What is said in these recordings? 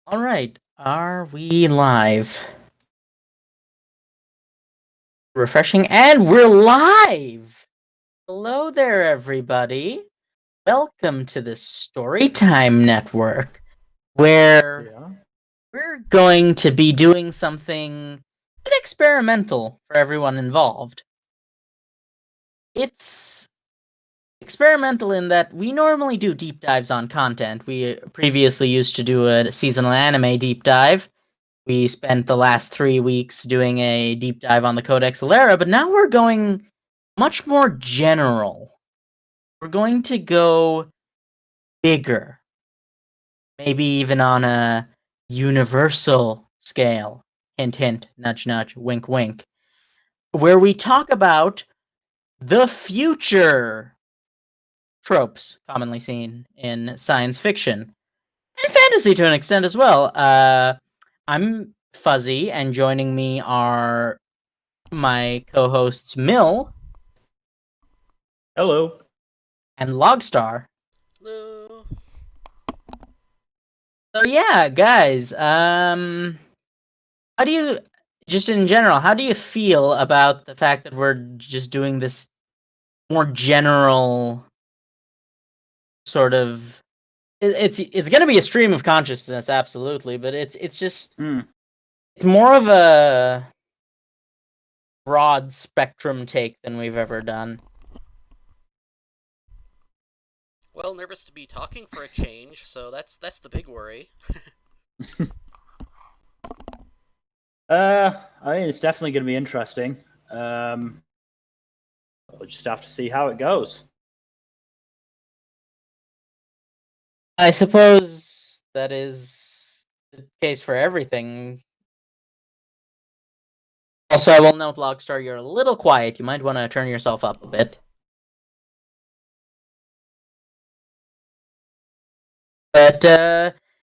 All right, are we live? Refreshing, and we're live! Hello there, everybody. Welcome to the Storytime Network, where we're going to be doing something a bit experimental for everyone involved. It's experimental in that we normally do deep dives on content. We previously used to do a seasonal anime deep dive. We spent the last 3 weeks doing a deep dive on the Codex Alera, but now we're going much more general. We're going to go bigger, maybe even on a universal scale. Hint, hint, nudge, nudge, wink, wink. Where we talk about the future tropes commonly seen in science fiction and fantasy to an extent as well. I'm Fuzzy, and joining me are my co-hosts Mill Hello. and Logstar. Hello. So yeah, guys, how do you, just in general, how do you feel about the fact that we're just doing this more general sort of it's going to be a stream of consciousness, absolutely, but it's just it's more of a broad spectrum take than we've ever done. Well, nervous to be talking for a change, so that's the big worry. I mean, it's definitely going to be interesting. We'll just have to see how it goes. I suppose that is the case for everything. Also, I will note, Logstar, you're a little quiet. You might want to turn yourself up a bit. But,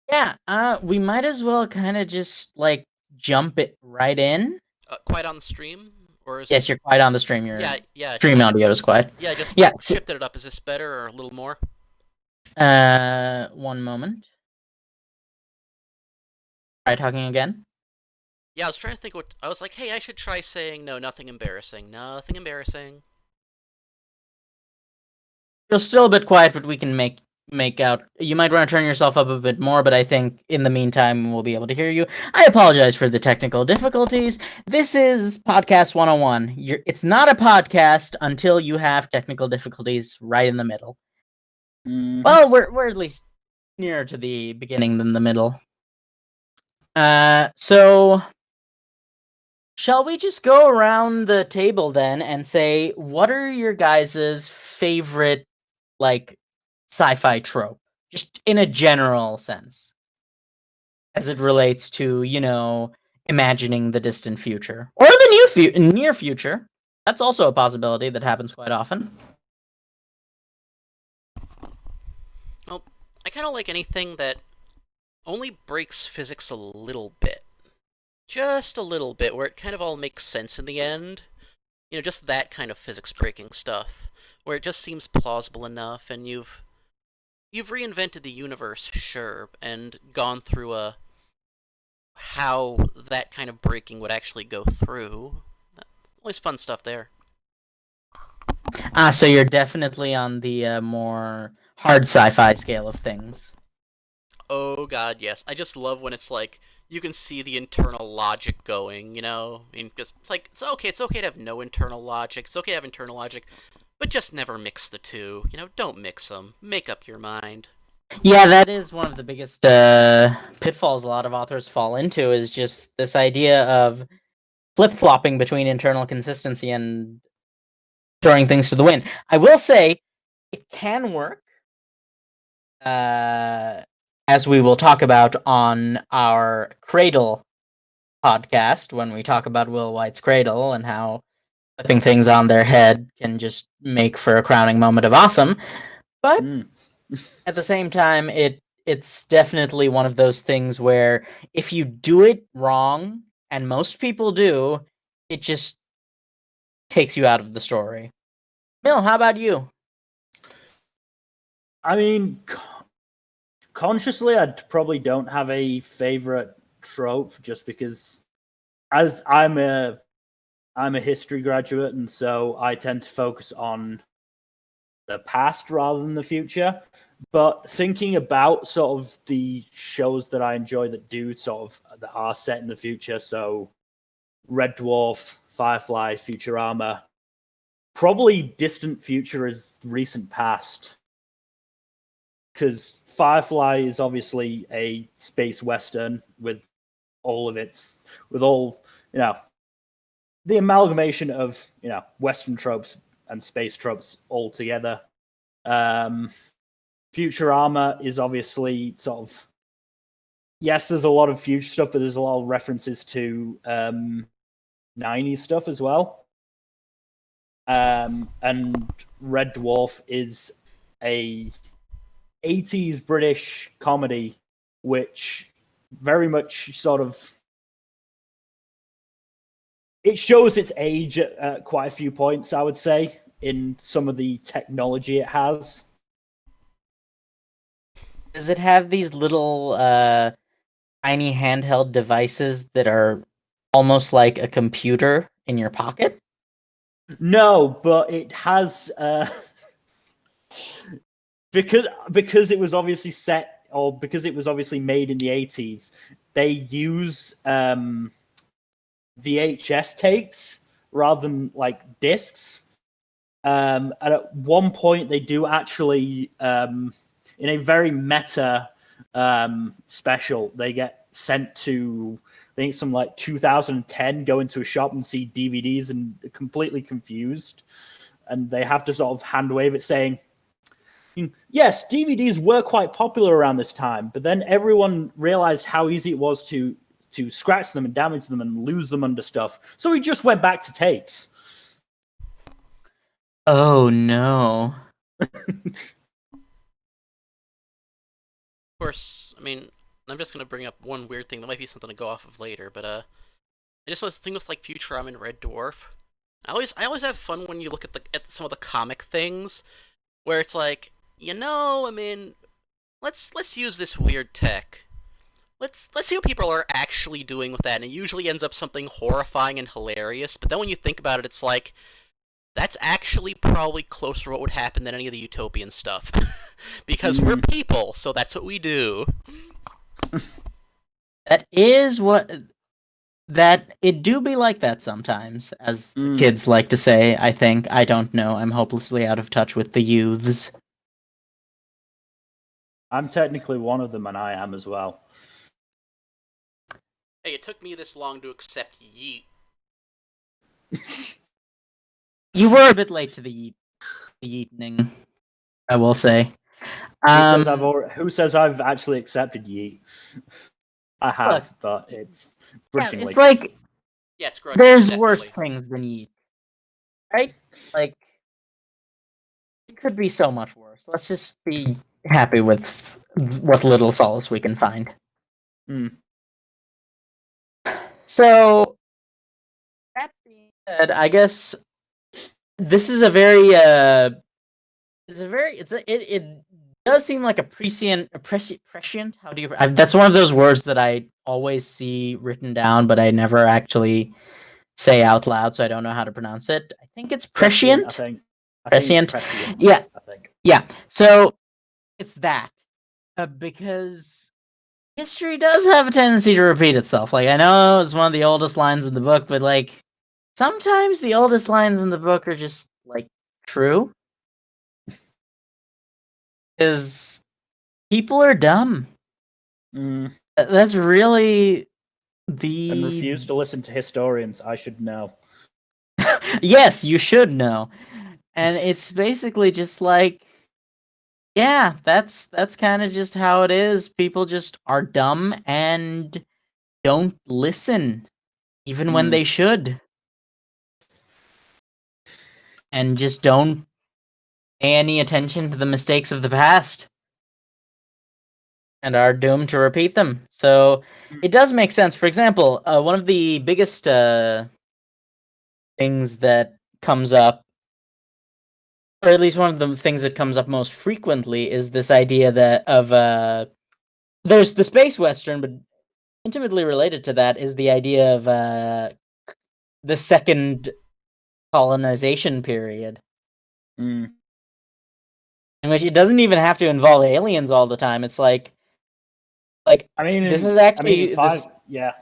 yeah, we might as well kind of just, like, jump it right in. Quiet on the stream, or is Yes, you're quiet on the stream. Your yeah. stream audio is quiet. Yeah, just Yeah. shifted it up. Is this better or a little more? One moment. Try talking again. Yeah, I was trying to think what I was like. Hey, I should try saying no, nothing embarrassing, nothing embarrassing. You're still a bit quiet, but we can make out. You might want to turn yourself up a bit more, but I think in the meantime we'll be able to hear you. I apologize for the technical difficulties. This is Podcast 101. It's not a podcast until you have technical difficulties right in the middle. Well, we're at least nearer to the beginning than the middle. So shall we just go around the table then and say, what are your guys' favorite, like, sci-fi trope? Just in a general sense. As it relates to, imagining the distant future. Or the near future. That's also a possibility that happens quite often. Well, I kind of like anything that only breaks physics a little bit. Just a little bit, where it kind of all makes sense in the end. You know, just that kind of physics-breaking stuff, where it just seems plausible enough, and you've reinvented the universe, sure, and gone through how that kind of breaking would actually go through. Always fun stuff there. So you're definitely on the more hard sci-fi scale of things. Oh god, yes. I just love when it's like you can see the internal logic going, you know? I mean, just it's like it's okay to have no internal logic. It's okay to have internal logic, but just never mix the two. You know, don't mix them. Make up your mind. Yeah, that is one of the biggest pitfalls a lot of authors fall into, is just this idea of flip-flopping between internal consistency and throwing things to the wind. I will say it can work, as we will talk about on our Cradle podcast when we talk about Will White's Cradle and how flipping things on their head can just make for a crowning moment of awesome. But at the same time, it's definitely one of those things where if you do it wrong, and most people do, it just takes you out of the story. Mill, how about you? I mean, consciously, I probably don't have a favorite trope, just because as I'm a history graduate, and so I tend to focus on the past rather than the future. But thinking about sort of the shows that I enjoy that do sort of that are set in the future, so Red Dwarf, Firefly, Futurama, probably distant future is recent past. Because Firefly is obviously a space western with all of its, with all, the amalgamation of, Western tropes and space tropes all together. Futurama is obviously sort of, yes, there's a lot of future stuff, but there's a lot of references to 90s stuff as well. And Red Dwarf is a 80s British comedy, which very much sort of, it shows its age at quite a few points, I would say, in some of the technology it has. Does it have these little tiny handheld devices that are almost like a computer in your pocket? No, but it has because it was obviously set, or because it was obviously made in the 80s, they use VHS tapes rather than like discs. And at one point, they do actually, in a very meta special, they get sent to, I think, some like 2010, go into a shop and see DVDs and completely confused. And they have to sort of hand wave it saying, yes, DVDs were quite popular around this time, but then everyone realized how easy it was to scratch them and damage them and lose them under stuff. So we just went back to tapes. Oh no. Of course, I mean, I'm just gonna bring up one weird thing that might be something to go off of later, but I just was thinking with like Futurama and Red Dwarf. I always have fun when you look at some of the comic things, where it's like, I mean, let's use this weird tech. Let's see what people are actually doing with that, and it usually ends up something horrifying and hilarious. But then when you think about it, it's like, that's actually probably closer to what would happen than any of the utopian stuff. Because we're people, so that's what we do. That is what that it do be like that sometimes, as the kids like to say. I think, I don't know. I'm hopelessly out of touch with the youths. I'm technically one of them, and I am as well. Hey, it took me this long to accept yeet. You were a bit late to the yeeting, I will say. Who says I've actually accepted yeet? I have, but it's grudgingly. It's like, yeah, it's grudging, there's definitely. worse things than yeet, right? Like, it could be so much worse. Let's just be happy with what little solace we can find. So, that being said, I guess this is a very it does seem like a prescient. How do you? That's one of those words that I always see written down, but I never actually say out loud, so I don't know how to pronounce it. I think it's prescient. I think Prescient. Yeah. I think. Yeah. So it's that because history does have a tendency to repeat itself. Like, I know it's one of the oldest lines in the book, but like, sometimes the oldest lines in the book are just like true. Because people are dumb. That's really the... And refuse to listen to historians. I should know. Yes, you should know. And it's basically just like, yeah, that's kind of just how it is. People just are dumb and don't listen, even when they should. And just don't pay any attention to the mistakes of the past. And are doomed to repeat them. So it does make sense. For example, one of the biggest things that comes up, or at least one of the things that comes up most frequently, is this idea that of there's the space western, but intimately related to that is the idea of the second colonization period, Mm. in which it doesn't even have to involve aliens all the time. It's like this is actually this. Yeah.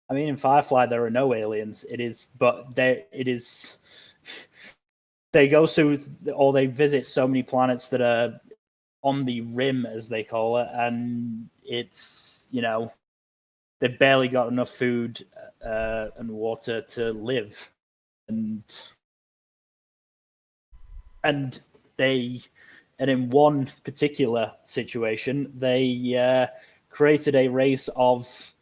I mean, in Firefly, there are no aliens. It is. They go to, or they visit so many planets that are on the rim, as they call it, and it's, they've barely got enough food and water to live, and they, and in one particular situation, they created a race of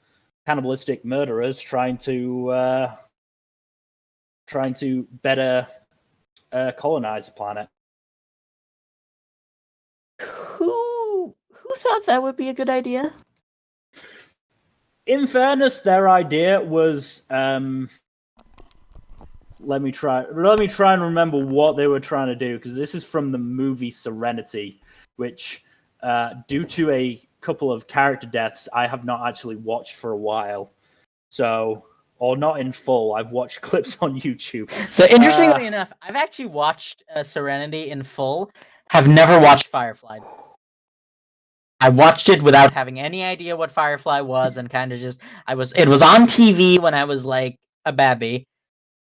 cannibalistic murderers trying to better colonize the planet. Who thought that would be a good idea? In fairness, their idea was let me try and remember what they were trying to do, because this is from the movie Serenity, which due to a couple of character deaths I have not actually watched for a while. So, or not in full. I've watched clips on YouTube. So interestingly enough, I've actually watched Serenity in full. Have never watched Firefly. I watched it without having any idea what Firefly was, and kind of just it was on TV when I was like a babby,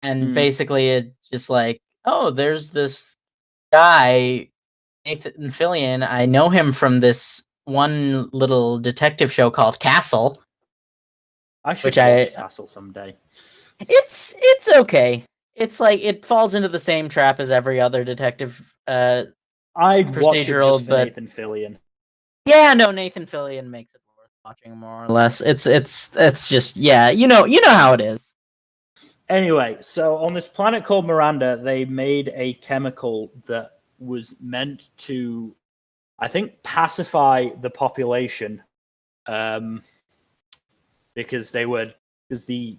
and basically it just like, oh, there's this guy, Nathan Fillion. I know him from this one little detective show called Castle. I should watch Castle someday. It's okay. It's like it falls into the same trap as every other detective I'd watch it just for but Nathan Fillion. Yeah, no, Nathan Fillion makes it worth watching more or less. It's just, yeah, you know how it is. Anyway, so on this planet called Miranda, they made a chemical that was meant to, I think, pacify the population, because the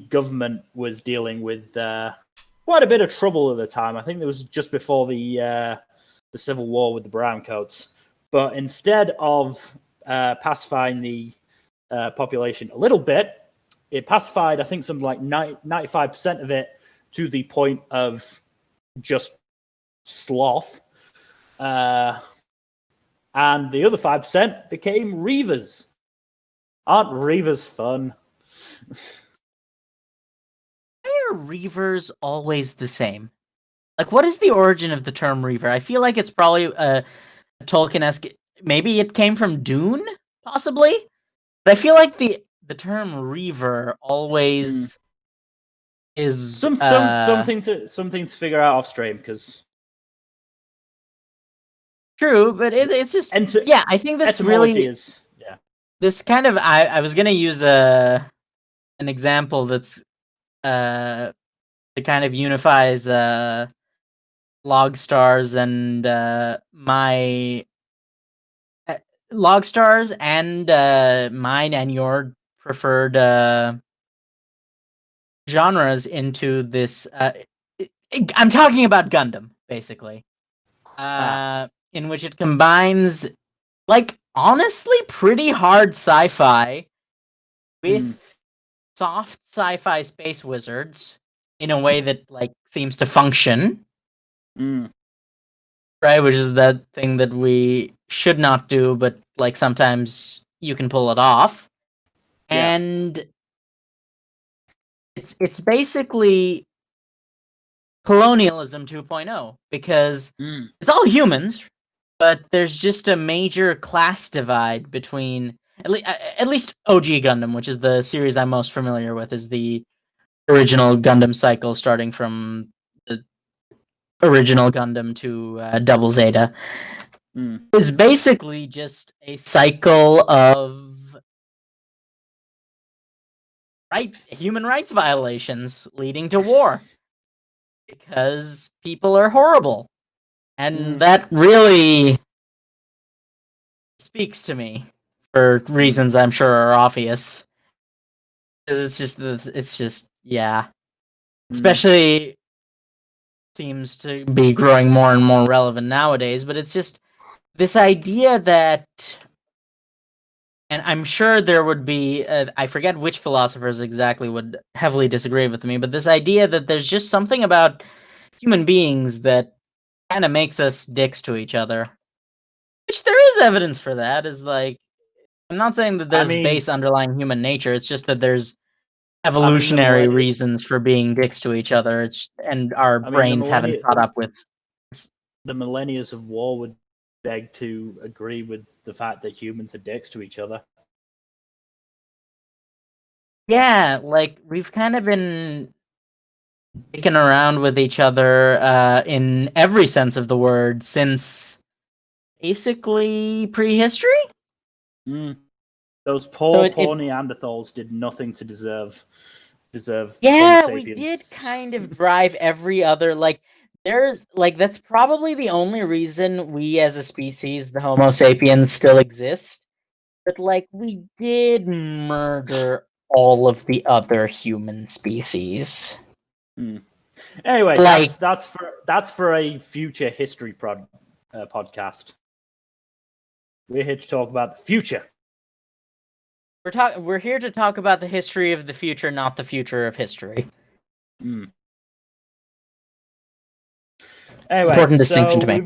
government was dealing with quite a bit of trouble at the time. I think it was just before the Civil War with the Browncoats. But instead of pacifying the population a little bit, it pacified, I think, something like 95% of it to the point of just sloth. And the other 5% became Reavers. Aren't Reavers fun? Why are Reavers always the same? Like, what is the origin of the term Reaver? I feel like it's probably a Tolkien-esque. Maybe it came from Dune, possibly? But I feel like the term Reaver always is something to figure out off stream, because true, but it's just I think this really is this kind of I was gonna use an example that's that kind of unifies log stars and my log stars and mine and your preferred genres into this. I'm talking about Gundam, basically, in which it combines, like, honestly, pretty hard sci-fi with soft sci-fi space wizards in a way that, like, seems to function. Right, which is that thing that we should not do, but, like, sometimes you can pull it off. Yeah. And it's basically colonialism 2.0, because it's all humans, but there's just a major class divide between at least OG Gundam, which is the series I'm most familiar with, is the original Gundam cycle starting from the original Gundam to Double Zeta. It's basically just a cycle of human rights violations leading to war, because people are horrible. And that really speaks to me for reasons I'm sure are obvious. Because it's just, yeah. Especially seems to be growing more and more relevant nowadays, but it's just this idea that and I'm sure there would be, I forget which philosophers exactly would heavily disagree with me, but this idea that there's just something about human beings that kind of makes us dicks to each other. Which there is evidence for that, is like, I'm not saying that there's base underlying human nature, it's just that there's evolutionary reasons for being dicks to each other, and our brains haven't caught up with. The millennials of war would beg to agree with the fact that humans are dicks to each other. Yeah, like, we've kind of been dicking around with each other in every sense of the word since basically prehistory. Those poor Neanderthals did nothing to deserve. Yeah, Homo we sapiens. did kind of drive every other, like, there's, like, that's probably the only reason we as a species, the Homo sapiens, still exist. But, like, we did murder all of the other human species. Anyway, like, that's for a future history podcast. We're here to talk about the future. We're here to talk about the history of the future, not the future of history. Anyway, important distinction to make.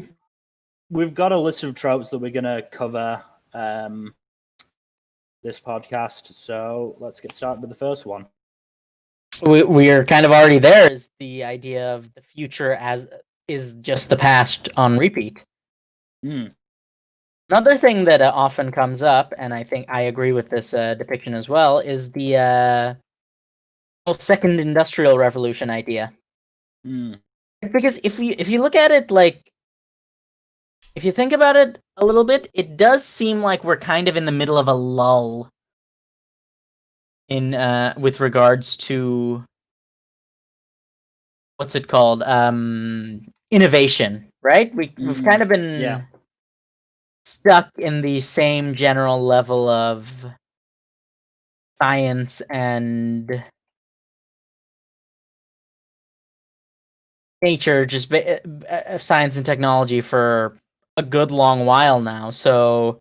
We've got a list of tropes that we're going to cover this podcast. So let's get started with the first one. We are kind of already there. Is the idea of the future as is just the past on repeat. Another thing that often comes up, and I think I agree with this depiction as well, is the whole second industrial revolution idea. Because if you look at it, like, if you think about it a little bit, it does seem like we're kind of in the middle of a lull in with regards to what's it called, innovation, right? We've kind of been stuck in the same general level of science and nature, just science and technology for a good long while now. So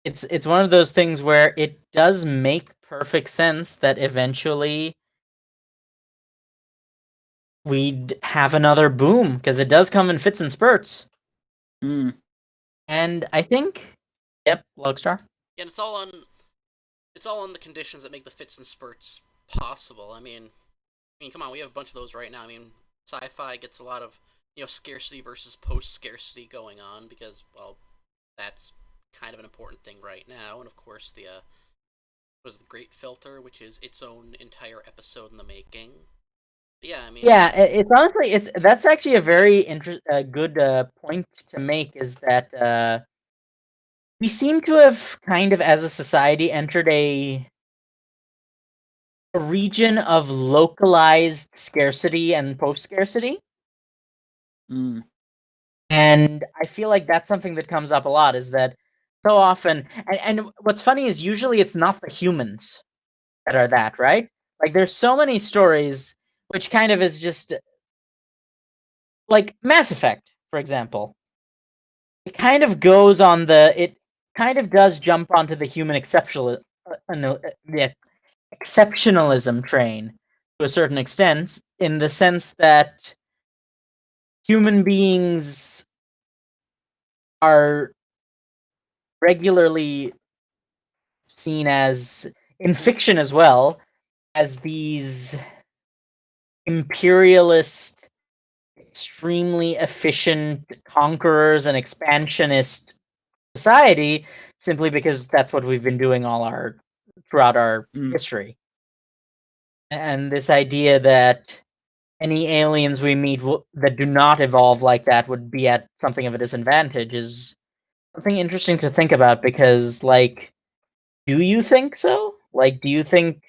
it's one of those things where it does make perfect sense that eventually we'd have another boom, because it does come in fits and spurts. And I think, yep, Logstar. Yeah, and it's all on the conditions that make the fits and spurts possible. I mean, come on, we have a bunch of those right now. I mean, sci-fi gets a lot of, scarcity versus post-scarcity going on because, well, that's kind of an important thing right now. And of course, the Great Filter, which is its own entire episode in the making. But yeah, I mean, yeah, it's honestly, that's actually a very good point to make, is that we seem to have kind of, as a society, entered a region of localized scarcity and post-scarcity. And I feel like that's something that comes up a lot, is that so often, and what's funny is usually it's not the humans that are that, right? Like, there's so many stories which kind of is just like Mass Effect, for example. It kind of goes on it kind of does jump onto the human exceptionalism train to a certain extent, in the sense that human beings are regularly seen as, in fiction as well, as these imperialist, extremely efficient conquerors and expansionist society, simply because that's what we've been doing throughout our history. And this idea that any aliens we meet that do not evolve like that would be at something of a disadvantage is something interesting to think about, because, like, do you think so? Like, do you think,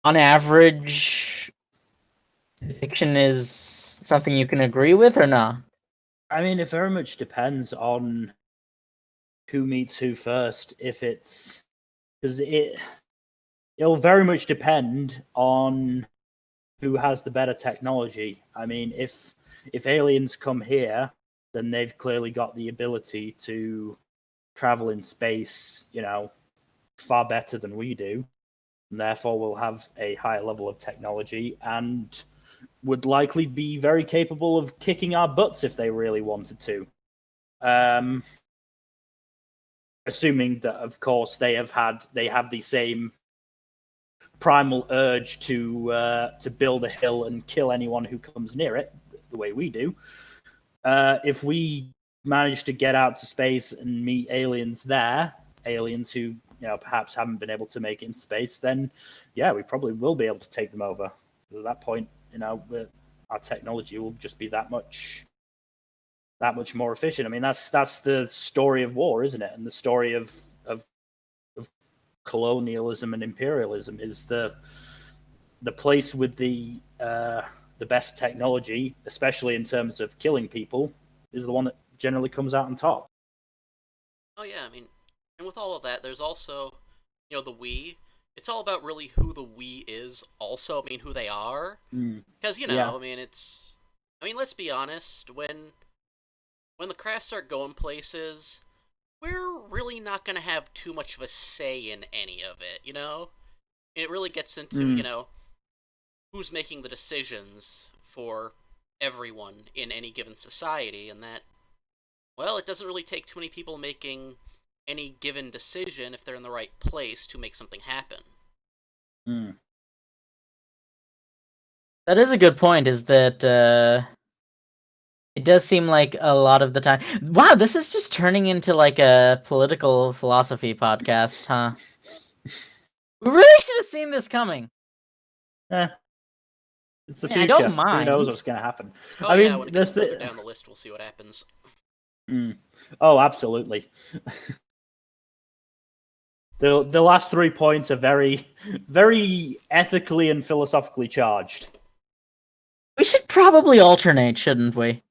on average, fiction is something you can agree with or not? I mean, it very much depends on who meets who first. Because it'll very much depend on who has the better technology. I mean, if aliens come here, then they've clearly got the ability to travel in space, far better than we do, and therefore will have a higher level of technology and would likely be very capable of kicking our butts if they really wanted to. Assuming that, of course, they have the same primal urge to build a hill and kill anyone who comes near it, the way we do. If we manage to get out to space and meet aliens there, aliens who perhaps haven't been able to make it in space, then yeah, we probably will be able to take them over. At that point, our technology will just be that much more efficient. I mean, that's the story of war, isn't it? And the story of colonialism and imperialism is the place with the best technology, especially in terms of killing people, is the one that generally comes out on top. Oh yeah, I mean, and with all of that, there's also, the we. It's all about really who the we is. Also, I mean, who they are, because Yeah. I mean, let's be honest. When the crafts start going places, we're really not gonna have too much of a say in any of it. It really gets into who's making the decisions for everyone in any given society, and that, well, it doesn't really take too many people making any given decision if they're in the right place to make something happen. That is a good point, is that it does seem like a lot of the time... Wow, this is just turning into like a political philosophy podcast, huh? We really should have seen this coming. It's the I future. don't mind. Who knows what's going to happen? Oh yeah, when it gets further down the list, we'll see what happens. Oh, absolutely. The last 3 points are very, very ethically and philosophically charged. We should probably alternate, shouldn't we?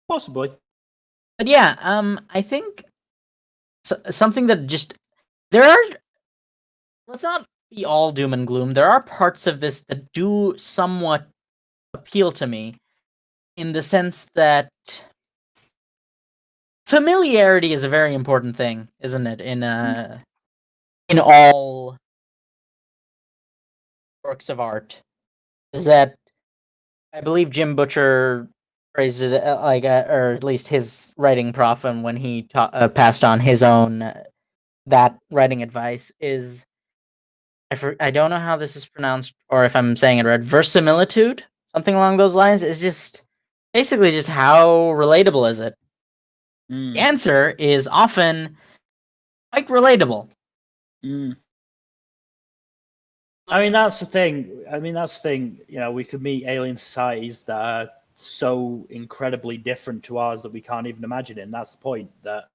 Possibly. But yeah, I think something that just... There are... Let's not be all doom and gloom. There are parts of this that do somewhat appeal to me, in the sense that familiarity is a very important thing, isn't it? In all works of art, is that I believe Jim Butcher praised it or at least his writing prof, and when he passed on his own that writing advice is, I don't know how this is pronounced or if I'm saying it right. Verisimilitude, something along those lines, is just basically just how relatable is it. The answer is often quite relatable. I mean, that's the thing. We could meet alien societies that are so incredibly different to ours that we can't even imagine it. And that's the point, that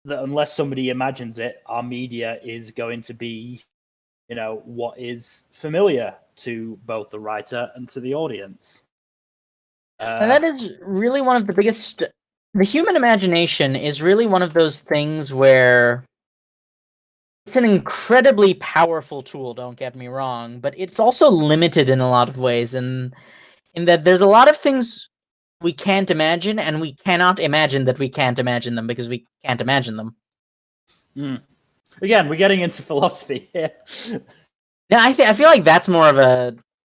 unless somebody imagines it, our media is going to be, what is familiar to both the writer and to the audience. And that is really one of the biggest... The human imagination is really one of those things where it's an incredibly powerful tool, don't get me wrong, but it's also limited in a lot of ways, in that there's a lot of things we can't imagine, and we cannot imagine that we can't imagine them because we can't imagine them. Again, we're getting into philosophy here. No, I feel like that's more of a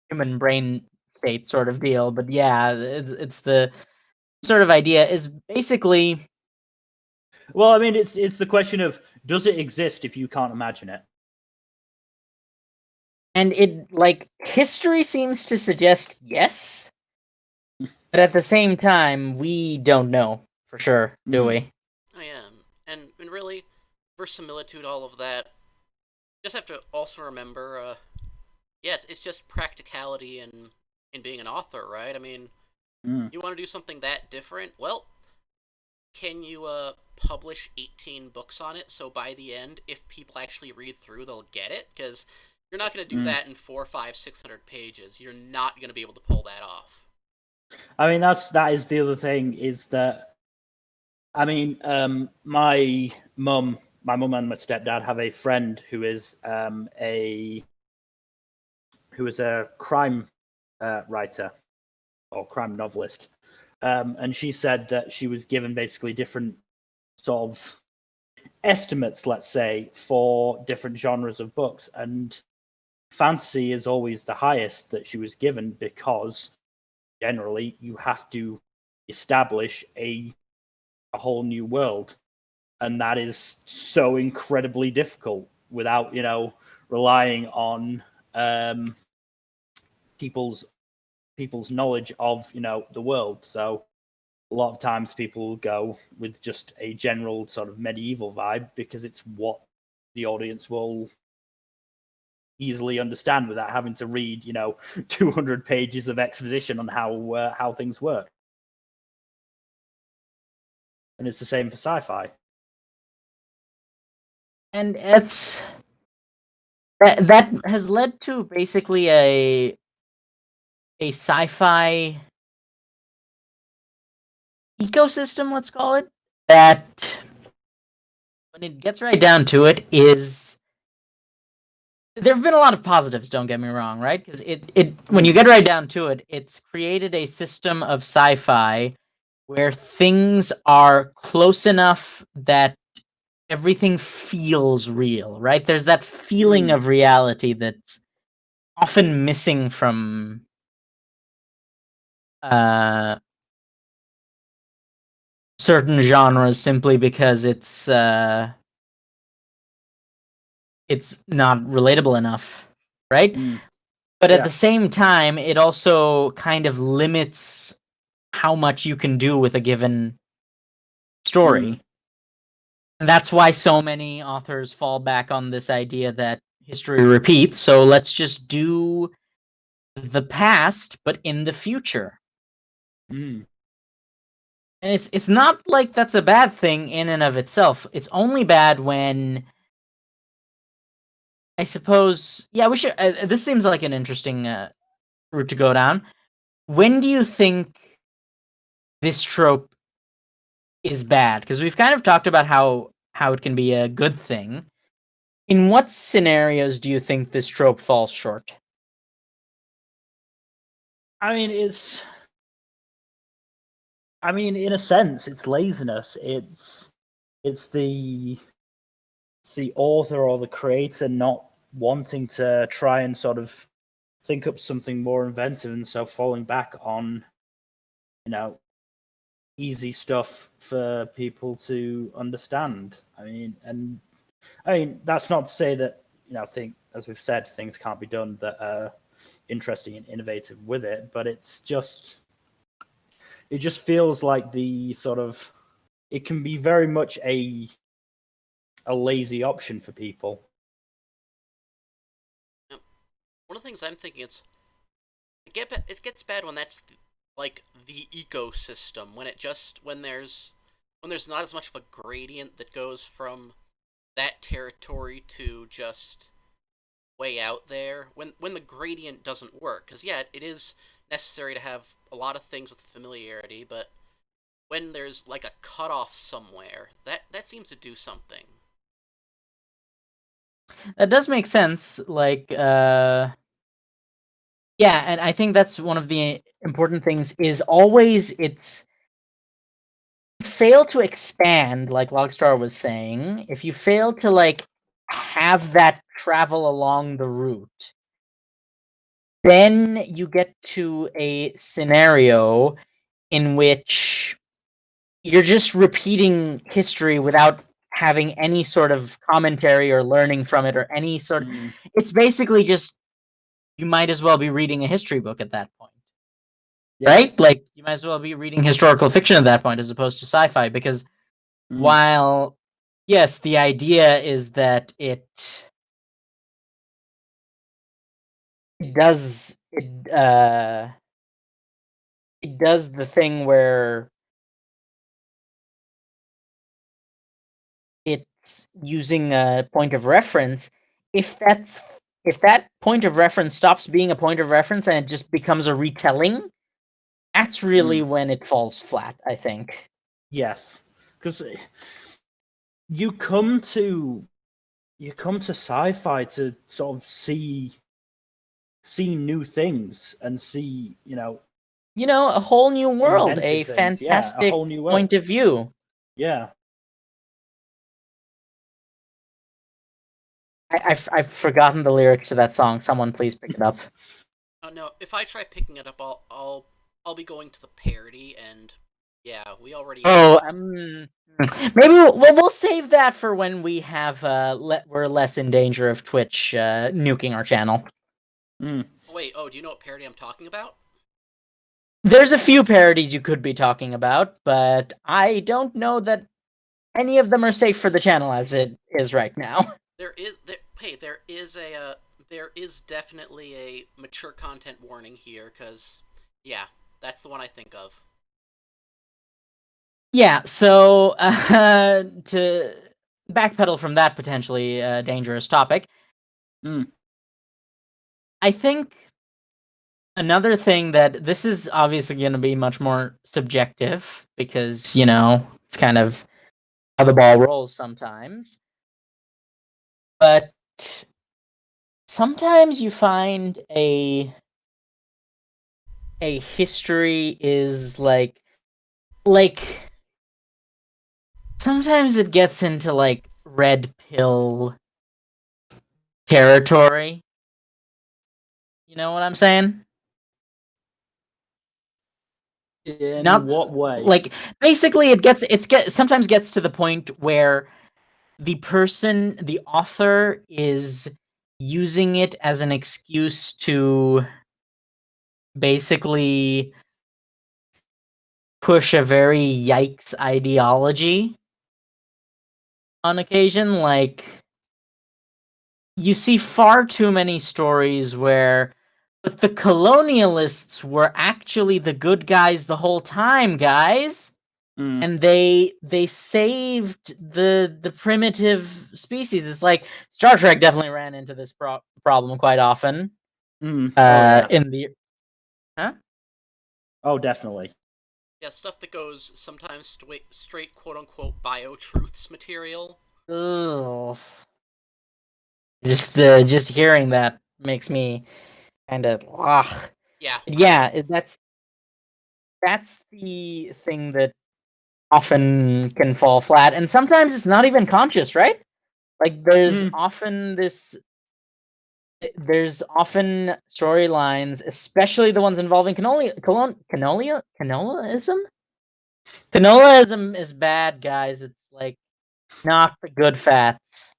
human brain state sort of deal, but yeah, it's the sort of idea is basically... Well, I mean, it's the question of, does it exist if you can't imagine it? And history seems to suggest yes, but at the same time, we don't know for sure, do we? Oh yeah, and really, verisimilitude, all of that. You just have to also remember, yes, it's just practicality in being an author, right? I mean, you want to do something that different? Well, can you publish 18 books on it, so by the end, if people actually read through, they'll get it? Because you're not going to do that in 400, 500, 600 pages. You're not going to be able to pull that off. I mean, that is the other thing, is that, I mean, my mum and my stepdad have a friend who is a crime writer or crime novelist, And she said that she was given basically different sort of estimates, let's say, for different genres of books, and fantasy is always the highest that she was given because generally you have to establish a whole new world, and that is so incredibly difficult without relying on people's knowledge of the world. So a lot of times people will go with just a general sort of medieval vibe because it's what the audience will easily understand without having to read 200 pages of exposition on how things work. And it's the same for sci-fi. And that has led to basically a sci-fi ecosystem, let's call it, that when it gets right down to it is there have been a lot of positives, don't get me wrong, right? Because it when you get right down to it, it's created a system of sci-fi where things are close enough that everything feels real, right? There's that feeling of reality that's often missing from certain genres simply because it's not relatable enough, right? But at the same time, it also kind of limits how much you can do with a given story. And that's why so many authors fall back on this idea that history repeats, so let's just do the past but in the future. And it's not like that's a bad thing in and of itself. It's only bad when, I suppose, we should this seems like an interesting route to go down. When do you think this trope is bad? Because we've kind of talked about how it can be a good thing. In what scenarios do you think this trope falls short? I mean, in a sense, it's laziness. It's the author or the creator not wanting to try and sort of think up something more inventive, and so falling back on easy stuff for people to understand. I mean, that's not to say that as we've said, things can't be done that are interesting and innovative with it, but it just feels like the sort of, it can be very much a lazy option for people. One of the things I'm thinking is it gets bad when that's like the ecosystem, when there's not as much of a gradient that goes from that territory to just way out there, when the gradient doesn't work. Because it is necessary to have a lot of things with familiarity, but when there's like a cutoff somewhere, that seems to do something. That does make sense. Like, and I think that's one of the important things is always it's fail to expand, like Logstar was saying. If you fail to like have that travel along the route, then you get to a scenario in which you're just repeating history without having any sort of commentary or learning from it or any sort. It's basically just, you might as well be reading a history book at that point. Right? Like, you might as well be reading historical fiction at that point as opposed to sci-fi, because while, yes, the idea is that it does the thing where it's using a point of reference. If that point of reference stops being a point of reference and it just becomes a retelling, that's really when it falls flat, I think. Yes, because you come to sci-fi to sort of see new things and see a whole new world, inventive a things. Yeah, a fantastic whole new world. point of view. Yeah. I've forgotten the lyrics to that song. Someone please pick it up. Oh no, if I try picking it up, I'll be going to the parody, and yeah, we already. Oh, maybe we'll save that for when we have we're less in danger of Twitch nuking our channel. Wait, do you know what parody I'm talking about? There's a few parodies you could be talking about, but I don't know that any of them are safe for the channel as it is right now. There is definitely a mature content warning here, because yeah, that's the one I think of. Yeah, so to backpedal from that potentially dangerous topic, I think another thing that this is obviously going to be much more subjective because, it's kind of how the ball rolls sometimes. But sometimes you find a history is like sometimes it gets into like red pill territory. You know what I'm saying? In Not what way? like basically sometimes gets to the point where the author is using it as an excuse to basically push a very yikes ideology on occasion. Like, you see far too many stories where but the colonialists were actually the good guys the whole time, guys. And they saved the primitive species. It's like Star Trek definitely ran into this problem quite often. Yeah. In the Oh, definitely. Yeah, stuff that goes sometimes straight quote-unquote bio-truths material. Ugh. Just hearing that makes me kind of Yeah. That's the thing that often can fall flat, and sometimes it's not even conscious, right? Like there's often storylines, especially the ones involving canolaism. Canolaism is bad, guys. It's like not the good fats.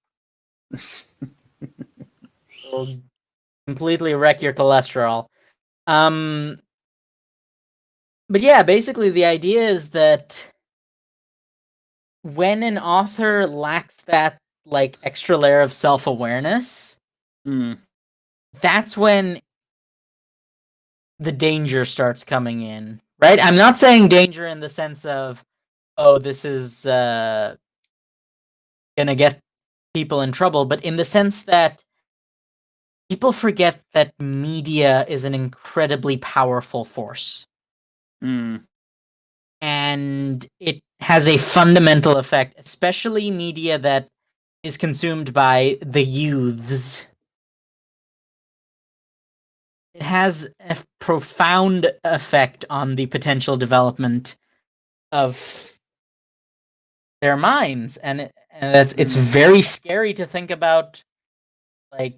It'll completely wreck your cholesterol. But yeah, basically the idea is that when an author lacks that like extra layer of self-awareness, that's when the danger starts coming in, right? I'm not saying danger in the sense of, oh, this is gonna get people in trouble, but in the sense that people forget that media is an incredibly powerful force. And it has a fundamental effect, especially media that is consumed by the youths. It has a profound effect on the potential development of their minds, and it's very scary to think about, like,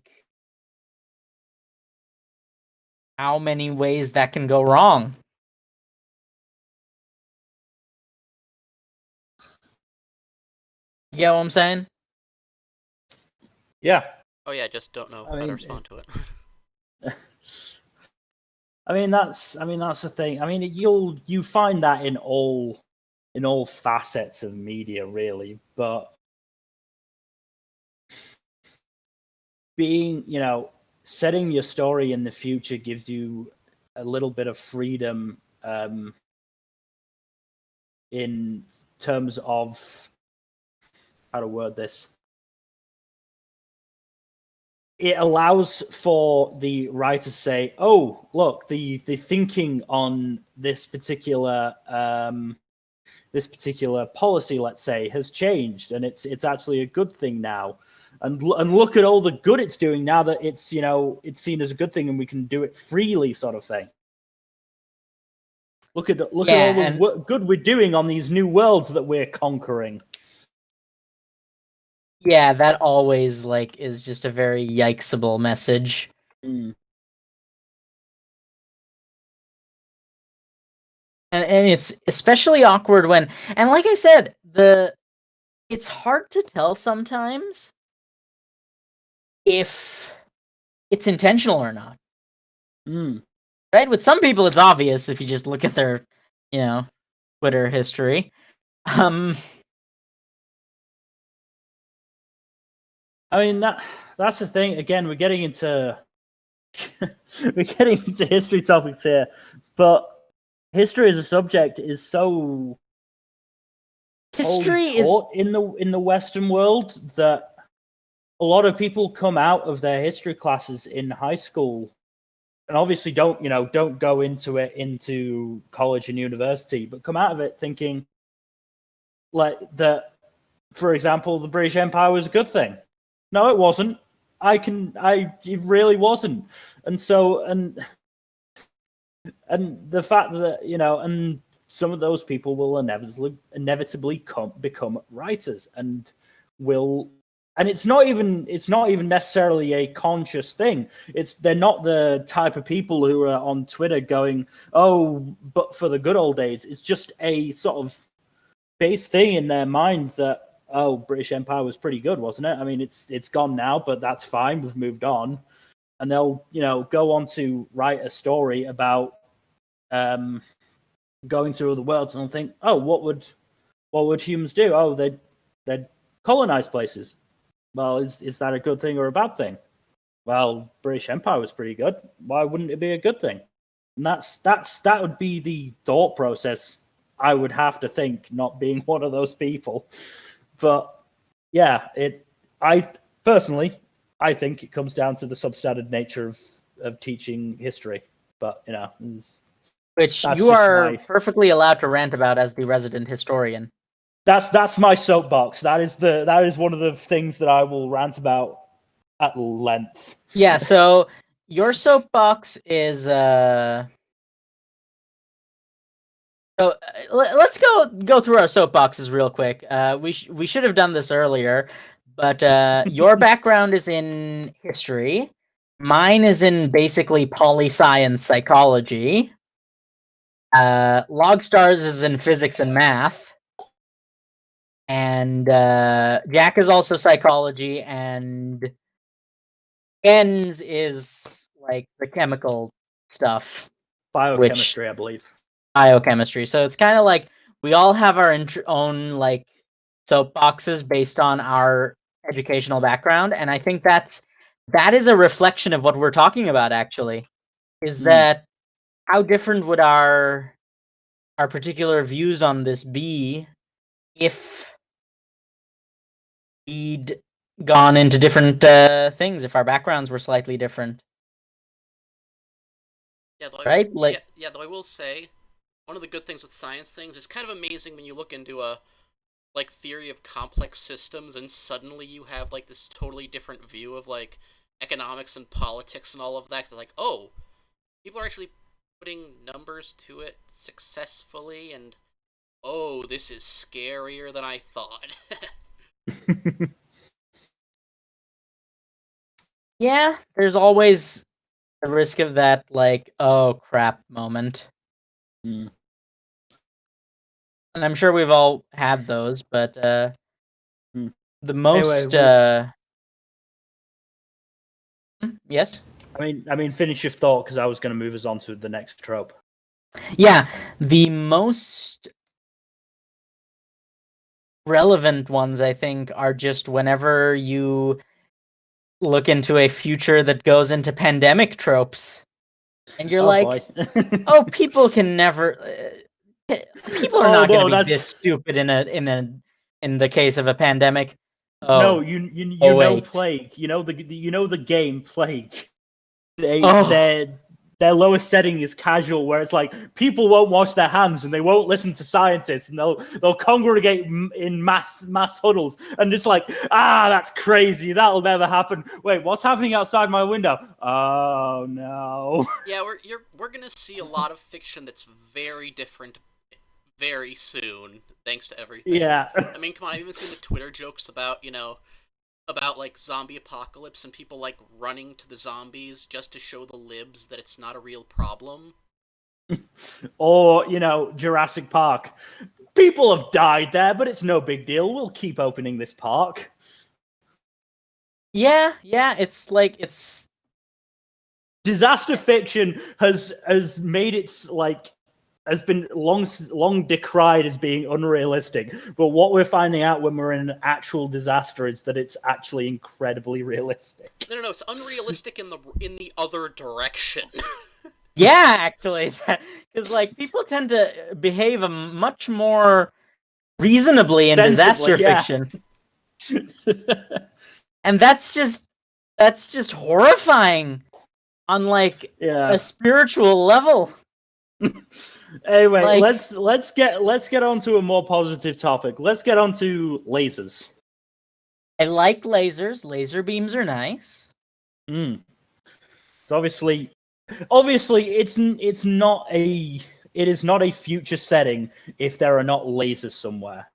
how many ways that can go wrong. You get what I'm saying? Yeah. Oh yeah, I just don't know how to respond to it. I mean that's the thing. I mean you find that in all facets of media, really. But being, setting your story in the future gives you a little bit of freedom in terms of how to word this. It allows for the writer to say, "Oh, look, the thinking on this particular policy, let's say, has changed, and it's actually a good thing now. And look at all the good it's doing now that it's it's seen as a good thing, and we can do it freely," sort of thing. Look at all the good we're doing on these new worlds that we're conquering. Yeah, that always is just a very yikesable message. Mm. And it's especially awkward when, and like I said, it's hard to tell sometimes if it's intentional or not. Mm. Right? With some people, it's obvious if you just look at their, Twitter history. I mean that's the thing. Again, we're getting into history topics here, but history as a subject is so History taught in the Western world that a lot of people come out of their history classes in high school and obviously don't go into college and university, but come out of it thinking like that. For example, the British Empire was a good thing. No, it wasn't. It really wasn't. And so, and the fact that and some of those people will inevitably become writers and will. And it's not even necessarily a conscious thing. They're not the type of people who are on Twitter going, "Oh, but for the good old days." It's just a sort of base thing in their mind that, oh, British Empire was pretty good, wasn't it? I mean, it's gone now, but that's fine. We've moved on, and they'll go on to write a story about going to other worlds, and they'll think, oh, what would humans do? Oh, they'd colonize places. Well, is that a good thing or a bad thing? Well, British Empire was pretty good. Why wouldn't it be a good thing? And that would be the thought process I would have to think, not being one of those people. But yeah, I personally think it comes down to the substandard nature of teaching history. But which you are perfectly allowed to rant about as the resident historian. That's my soapbox. That is one of the things that I will rant about at length. Yeah, so your soapbox is so let's go through our soapboxes real quick. We should have done this earlier, but your background is in history. Mine is in basically poli-science psychology. Logstars is in physics and math. And Jack is also psychology, and Ens is like the chemical stuff. Biochemistry, I believe. Biochemistry. So it's kind of like we all have our own like soapboxes based on our educational background, and I think that is a reflection of what we're talking about. Actually, is that how different would our particular views on this be if we'd gone into different things, if our backgrounds were slightly different? Yeah, right? Though I will say, one of the good things with science things is kind of amazing when you look into a theory of complex systems and suddenly you have this totally different view of economics and politics and all of that. It's like, oh, people are actually putting numbers to it successfully, and oh, this is scarier than I thought. Yeah, there's always the risk of that, oh crap moment. And I'm sure we've all had those, but the most yes? I mean, finish your thought, because I was going to move us on to the next trope. Yeah, the most relevant ones, I think, are just whenever you look into a future that goes into pandemic tropes, and you're oh, people can never. People are not going to be this stupid in the case of a pandemic. Oh, no, you know Plague. You know the game Plague. their lowest setting is casual, where it's like people won't wash their hands and they won't listen to scientists, and they'll congregate in mass huddles, and it's like, that's crazy, that'll never happen. Wait, what's happening outside my window? Oh no. Yeah, we're gonna see a lot of fiction that's very different very soon, thanks to everything. Yeah. I mean, come on, I've even seen the Twitter jokes about, about like zombie apocalypse and people like running to the zombies just to show the libs that it's not a real problem. Or, Jurassic Park. People have died there, but it's no big deal. We'll keep opening this park. Yeah, it's like disaster fiction has made its has been long decried as being unrealistic, but what we're finding out when we're in an actual disaster is that it's actually incredibly realistic. No, it's unrealistic in the other direction. Yeah, actually, because like people tend to behave much more reasonably in disaster fiction, and that's just horrifying on like a spiritual level. Anyway, let's get on to a more positive topic. Let's get on to lasers. I like lasers. Laser beams are nice. It's obviously it is not a future setting if there are not lasers somewhere.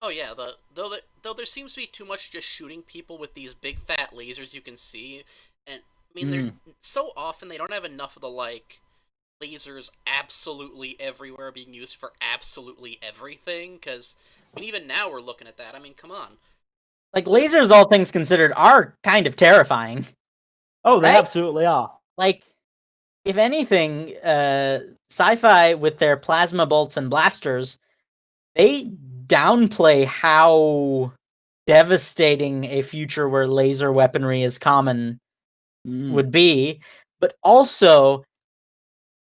Oh yeah, though there seems to be too much just shooting people with these big fat lasers you can see, and I mean there's so often they don't have enough of the like lasers absolutely everywhere being used for absolutely everything, because I mean even now we're looking at that. I mean, come on. Like lasers, all things considered, are kind of terrifying. Oh, they absolutely are. Like, if anything, sci-fi with their plasma bolts and blasters, they downplay how devastating a future where laser weaponry is common would be, but also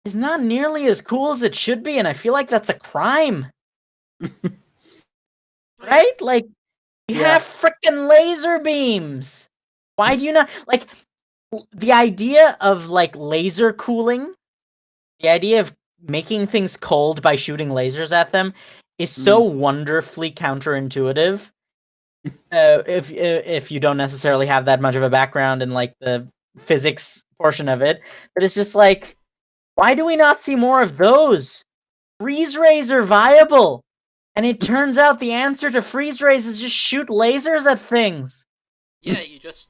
is not nearly as cool as it should be, and I feel like that's a crime. Right? Like, you have frickin' laser beams. Why do you not... Like, the idea of, like, laser cooling, the idea of making things cold by shooting lasers at them is so wonderfully counterintuitive. If you don't necessarily have that much of a background in, like, the physics portion of it, but it's just like, why do we not see more of those? Freeze rays are viable, and it turns out the answer to freeze rays is just shoot lasers at things. Yeah, you just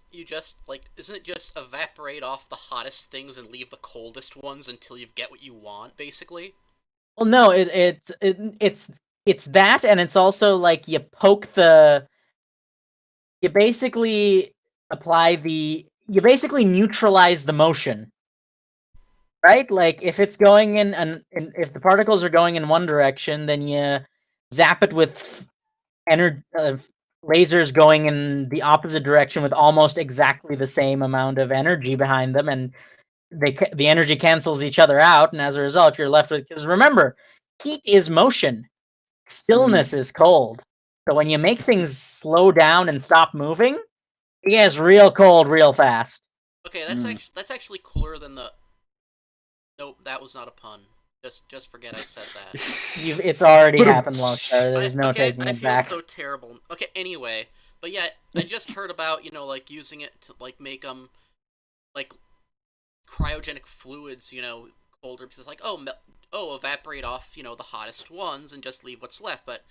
like, isn't it just evaporate off the hottest things and leave the coldest ones until you get what you want, basically? Well, no, it's that, and it's also like you basically neutralize the motion. Right? Like, if it's going if the particles are going in one direction, then you zap it with lasers going in the opposite direction with almost exactly the same amount of energy behind them, and the energy cancels each other out, and as a result, you're left with... Because remember, heat is motion. Stillness is cold. So when you make things slow down and stop moving, it gets real cold real fast. Okay, that's actually cooler than the... Nope, that was not a pun. Just forget I said that. It's already happened, Lonestar. There's no taking it back. I feel so terrible. Okay, anyway. But yeah, I just heard about, like, using it to, like, make them, like, cryogenic fluids, colder, because it's like, evaporate off, the hottest ones and just leave what's left. But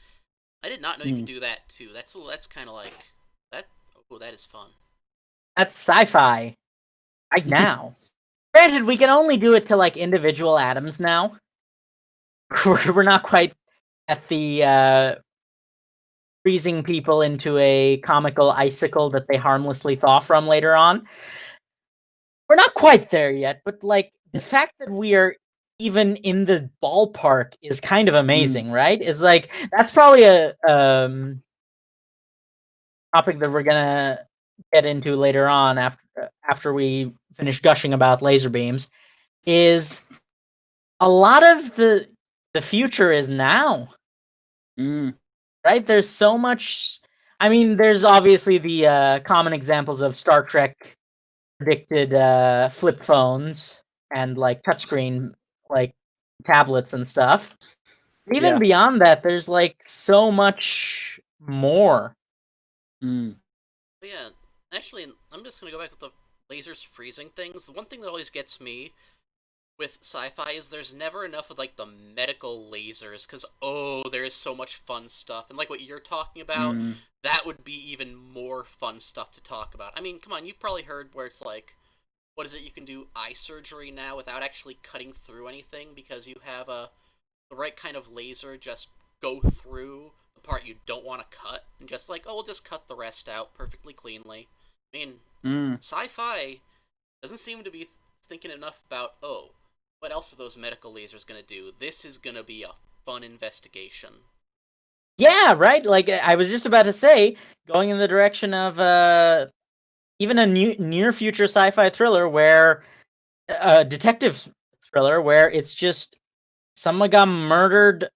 I did not know you could do that, too. That's kind of like... that is fun. That's sci-fi. Right now. Granted, we can only do it to, like, individual atoms now. We're not quite at the freezing people into a comical icicle that they harmlessly thaw from later on. We're not quite there yet, but, like, the fact that we are even in the ballpark is kind of amazing, right? Is like, that's probably a topic that we're gonna get into later on after we finish gushing about laser beams. Is a lot of the future is now. Right? There's so much... I mean, there's obviously the common examples of Star Trek predicted flip phones and like touchscreen like tablets and stuff. Even Yeah. beyond that, there's like so much more. Mm. But yeah, actually, I'm just gonna go back with the lasers freezing things. The one thing that always gets me with sci-fi is there's never enough of like the medical lasers, because there is so much fun stuff, and like what you're talking about, Mm. that would be even more fun stuff to talk about. I mean, come on, you've probably heard where it's like, what is it, you can do eye surgery now without actually cutting through anything because you have the right kind of laser just go through the part you don't want to cut and just like, we'll just cut the rest out perfectly cleanly. I mean, sci-fi doesn't seem to be thinking enough about, what else are those medical lasers gonna do? This is gonna be a fun investigation. Yeah, right. Like I was just about to say, going in the direction of even a near future sci-fi thriller where detective thriller where it's just someone got murdered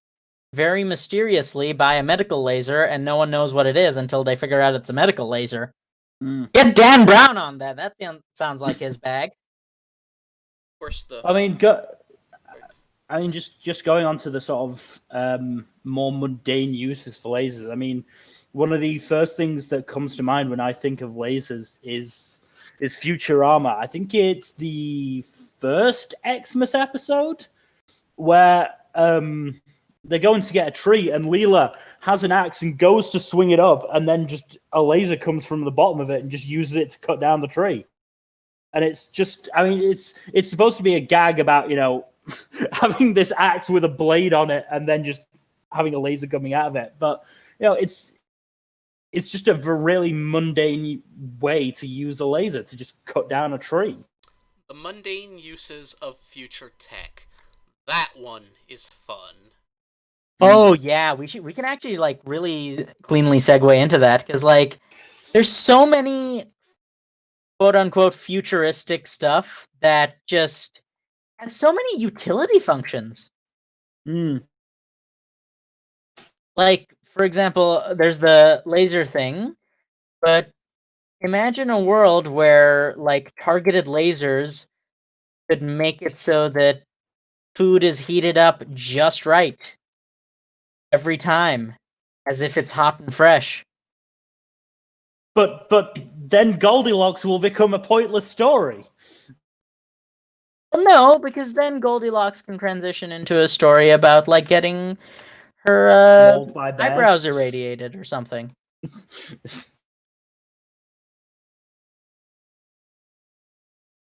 very mysteriously by a medical laser and no one knows what it is until they figure out it's a medical laser. Get Dan Brown on that. That sounds like his bag. Of course, just going on to the sort of more mundane uses for lasers. I mean, one of the first things that comes to mind when I think of lasers is Futurama. I think it's the first Xmas episode where they're going to get a tree and Leela has an axe and goes to swing it up, and then just a laser comes from the bottom of it and just uses it to cut down the tree. And it's just, I mean, it's supposed to be a gag about, having this axe with a blade on it and then just having a laser coming out of it. But, it's just a really mundane way to use a laser to just cut down a tree. The mundane uses of future tech. That one is fun. Oh yeah, we can actually like really cleanly segue into that because like there's so many quote unquote futuristic stuff that just has so many utility functions. Like, for example, there's the laser thing, but imagine a world where like targeted lasers could make it so that food is heated up just right every time, as if it's hot and fresh. But then Goldilocks will become a pointless story. Well, no, because then Goldilocks can transition into a story about like getting her Mauled by bears. eyebrows irradiated or something.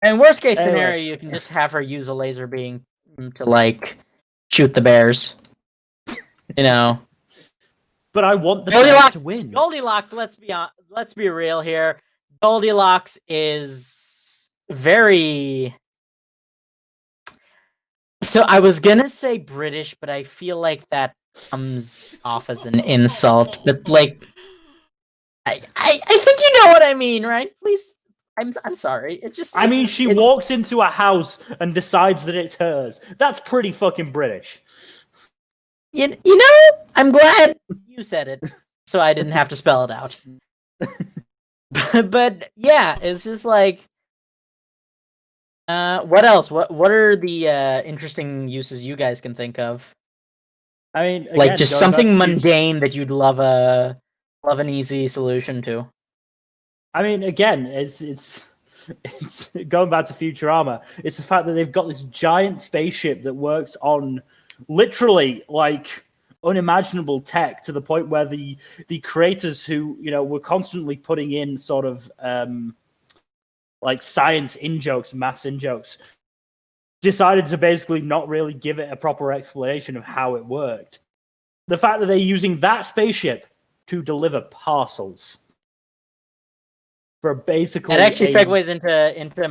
And worst case scenario, you can just have her use a laser beam to like shoot the bears. But I want the bears to win. Goldilocks, let's be real here. Goldilocks is very. So I was gonna say British, but I feel like that comes off as an insult. But like, I think you know what I mean, right? Please, I'm sorry. It just. I mean, she walks into a house and decides that it's hers. That's pretty fucking British. You know, I'm glad you said it, so I didn't have to spell it out. But yeah, it's just like. What else? What are the interesting uses you guys can think of? I mean, again, like just something mundane that you'd love an easy solution to. I mean, again, it's going back to Futurama. It's the fact that they've got this giant spaceship that works on literally like unimaginable tech to the point where the creators who were constantly putting in sort of like science in jokes, maths in jokes, decided to basically not really give it a proper explanation of how it worked. The fact that they're using that spaceship to deliver parcels for basically it actually segues into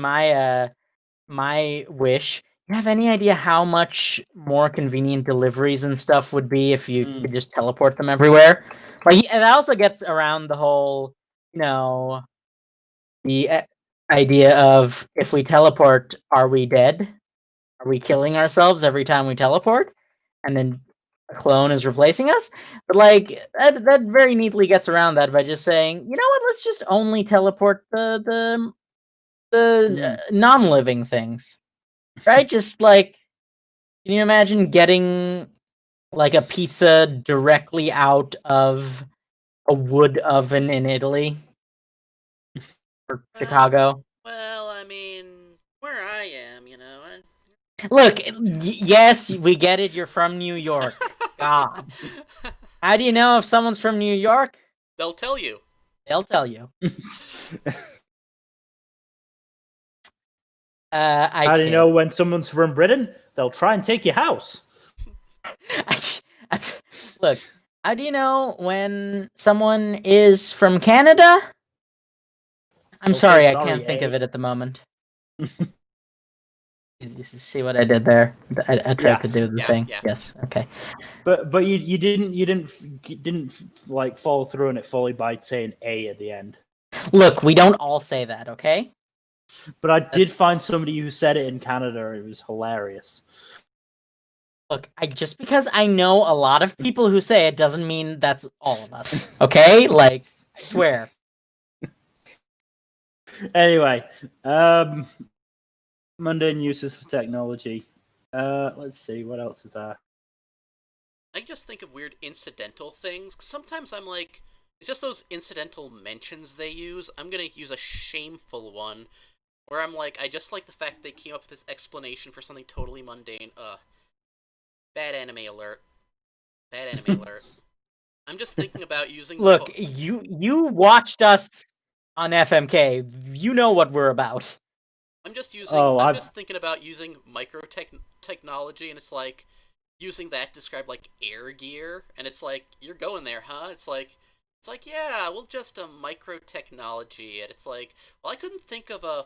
my wish. You have any idea how much more convenient deliveries and stuff would be if you could just teleport them everywhere? Like, and that also gets around the whole, the idea of if we teleport, are we dead? Are we killing ourselves every time we teleport? And then a clone is replacing us? But like that very neatly gets around that by just saying, you know what, let's just only teleport the non-living things. Right? Just like, can you imagine getting like a pizza directly out of a wood oven in Italy or Chicago? Well, I mean, where I am, Look, yes, we get it. You're from New York. God. How do you know if someone's from New York? They'll tell you. They'll tell you. How do you know when someone's from Britain? They'll try and take your house. Look, how do you know when someone is from Canada? I'm They'll sorry, say I can't think of eh? it at the moment. You see what I did there? I tried to do the Yeah, thing. yeah. Yes. Okay. But you didn't like follow through on it fully by saying a at the end. Look, we don't all say that, okay? But I did find somebody who said it in Canada. It was hilarious. Look, just because I know a lot of people who say it doesn't mean that's all of us, okay? Like, I swear. Anyway, mundane uses for technology. Let's see, what else is there? I just think of weird incidental things. 'Cause sometimes I'm like, it's just those incidental mentions they use. I'm gonna use a shameful one, where I'm like, I just like the fact they came up with this explanation for something totally mundane. Bad anime alert. Bad anime alert. I'm just thinking about using. Look, you watched us on FMK. You know what we're about. I'm just using. I'm just thinking about using technology, and it's like using that to describe like air gear, and it's like you're going there, huh? It's like yeah, well, just a micro technology, and it's like, well, I couldn't think of a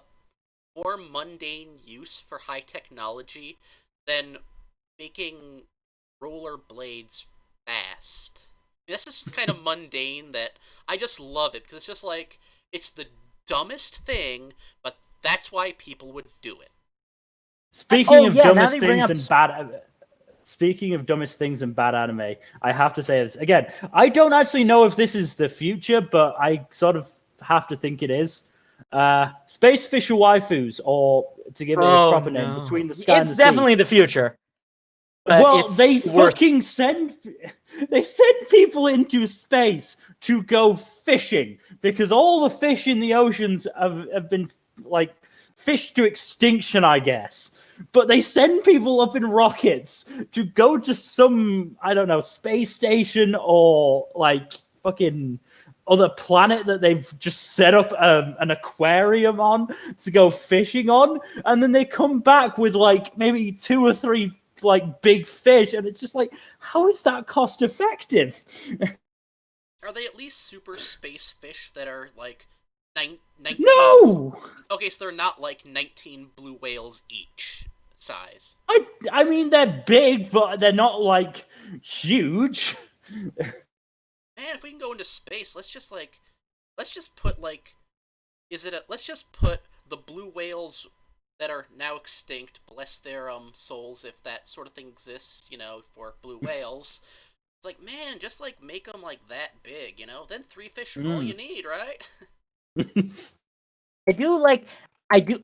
more mundane use for high technology than making rollerblades fast. This is kind of mundane that I just love it because it's just like it's the dumbest thing, but that's why people would do it. Speaking of dumbest things and bad. Speaking of dumbest things and bad anime, I have to say this again. I don't actually know if this is the future, but I sort of have to think it is. Space Fisher waifus, or to give it its proper name, Between the Sky and the Sea. It's definitely the future. Well, they fucking send people into space to go fishing because all the fish in the oceans have been like fished to extinction, I guess. But they send people up in rockets to go to some, I don't know, space station or like fucking other planet that they've just set up an aquarium on to go fishing on, and then they come back with like maybe 2 or 3 like big fish, and it's just like, how is that cost effective? Are they at least super space fish that are like 19? No! Okay, so they're not like 19 blue whales each size. I mean, they're big, but they're not like huge. Man, if we can go into space, let's just put like, let's just put the blue whales that are now extinct, bless their souls if that sort of thing exists, for blue whales. It's like, man, just like make them like that big, then 3 fish are all you need, right? I do.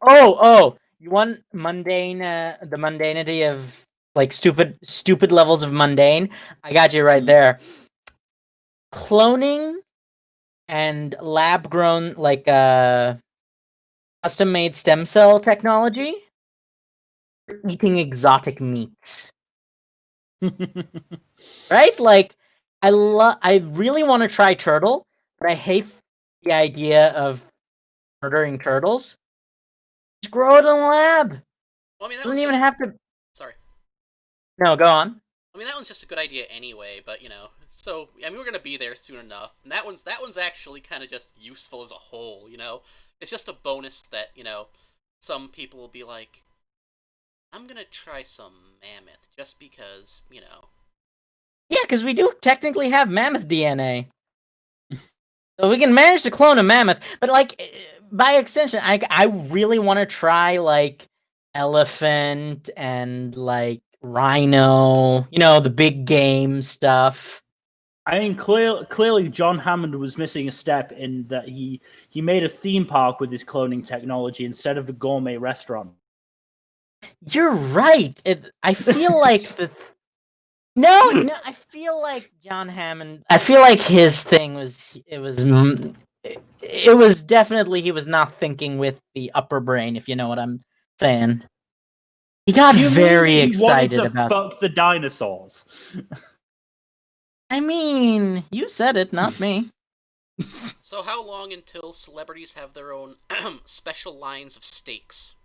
Oh, you want mundane? The mundanity of like stupid levels of mundane. I got you right there. Cloning and lab grown like custom made stem cell technology. Eating exotic meats. Right? Like I really want to try turtle, but I hate the idea of murdering turtles. Just grow it in a lab. Well, I mean, Doesn't even have to. Sorry. No, go on. I mean, that one's just a good idea anyway, but so I mean, we're gonna be there soon enough. And that one's actually kind of just useful as a whole, It's just a bonus that some people will be like, I'm gonna try some mammoth just because, Yeah, because we do technically have mammoth DNA. So we can manage to clone a mammoth, but like by extension, I really want to try like elephant and like rhino, the big game stuff. I mean, clearly, John Hammond was missing a step in that he made a theme park with his cloning technology instead of a gourmet restaurant. You're right. I feel like no, I feel like John Hammond. I feel like his thing was it was definitely he was not thinking with the upper brain, if you know what I'm saying. He got Do you mean very he wanted excited to about. fuck the dinosaurs? I mean, you said it, not me. So how long until celebrities have their own special lines of steaks?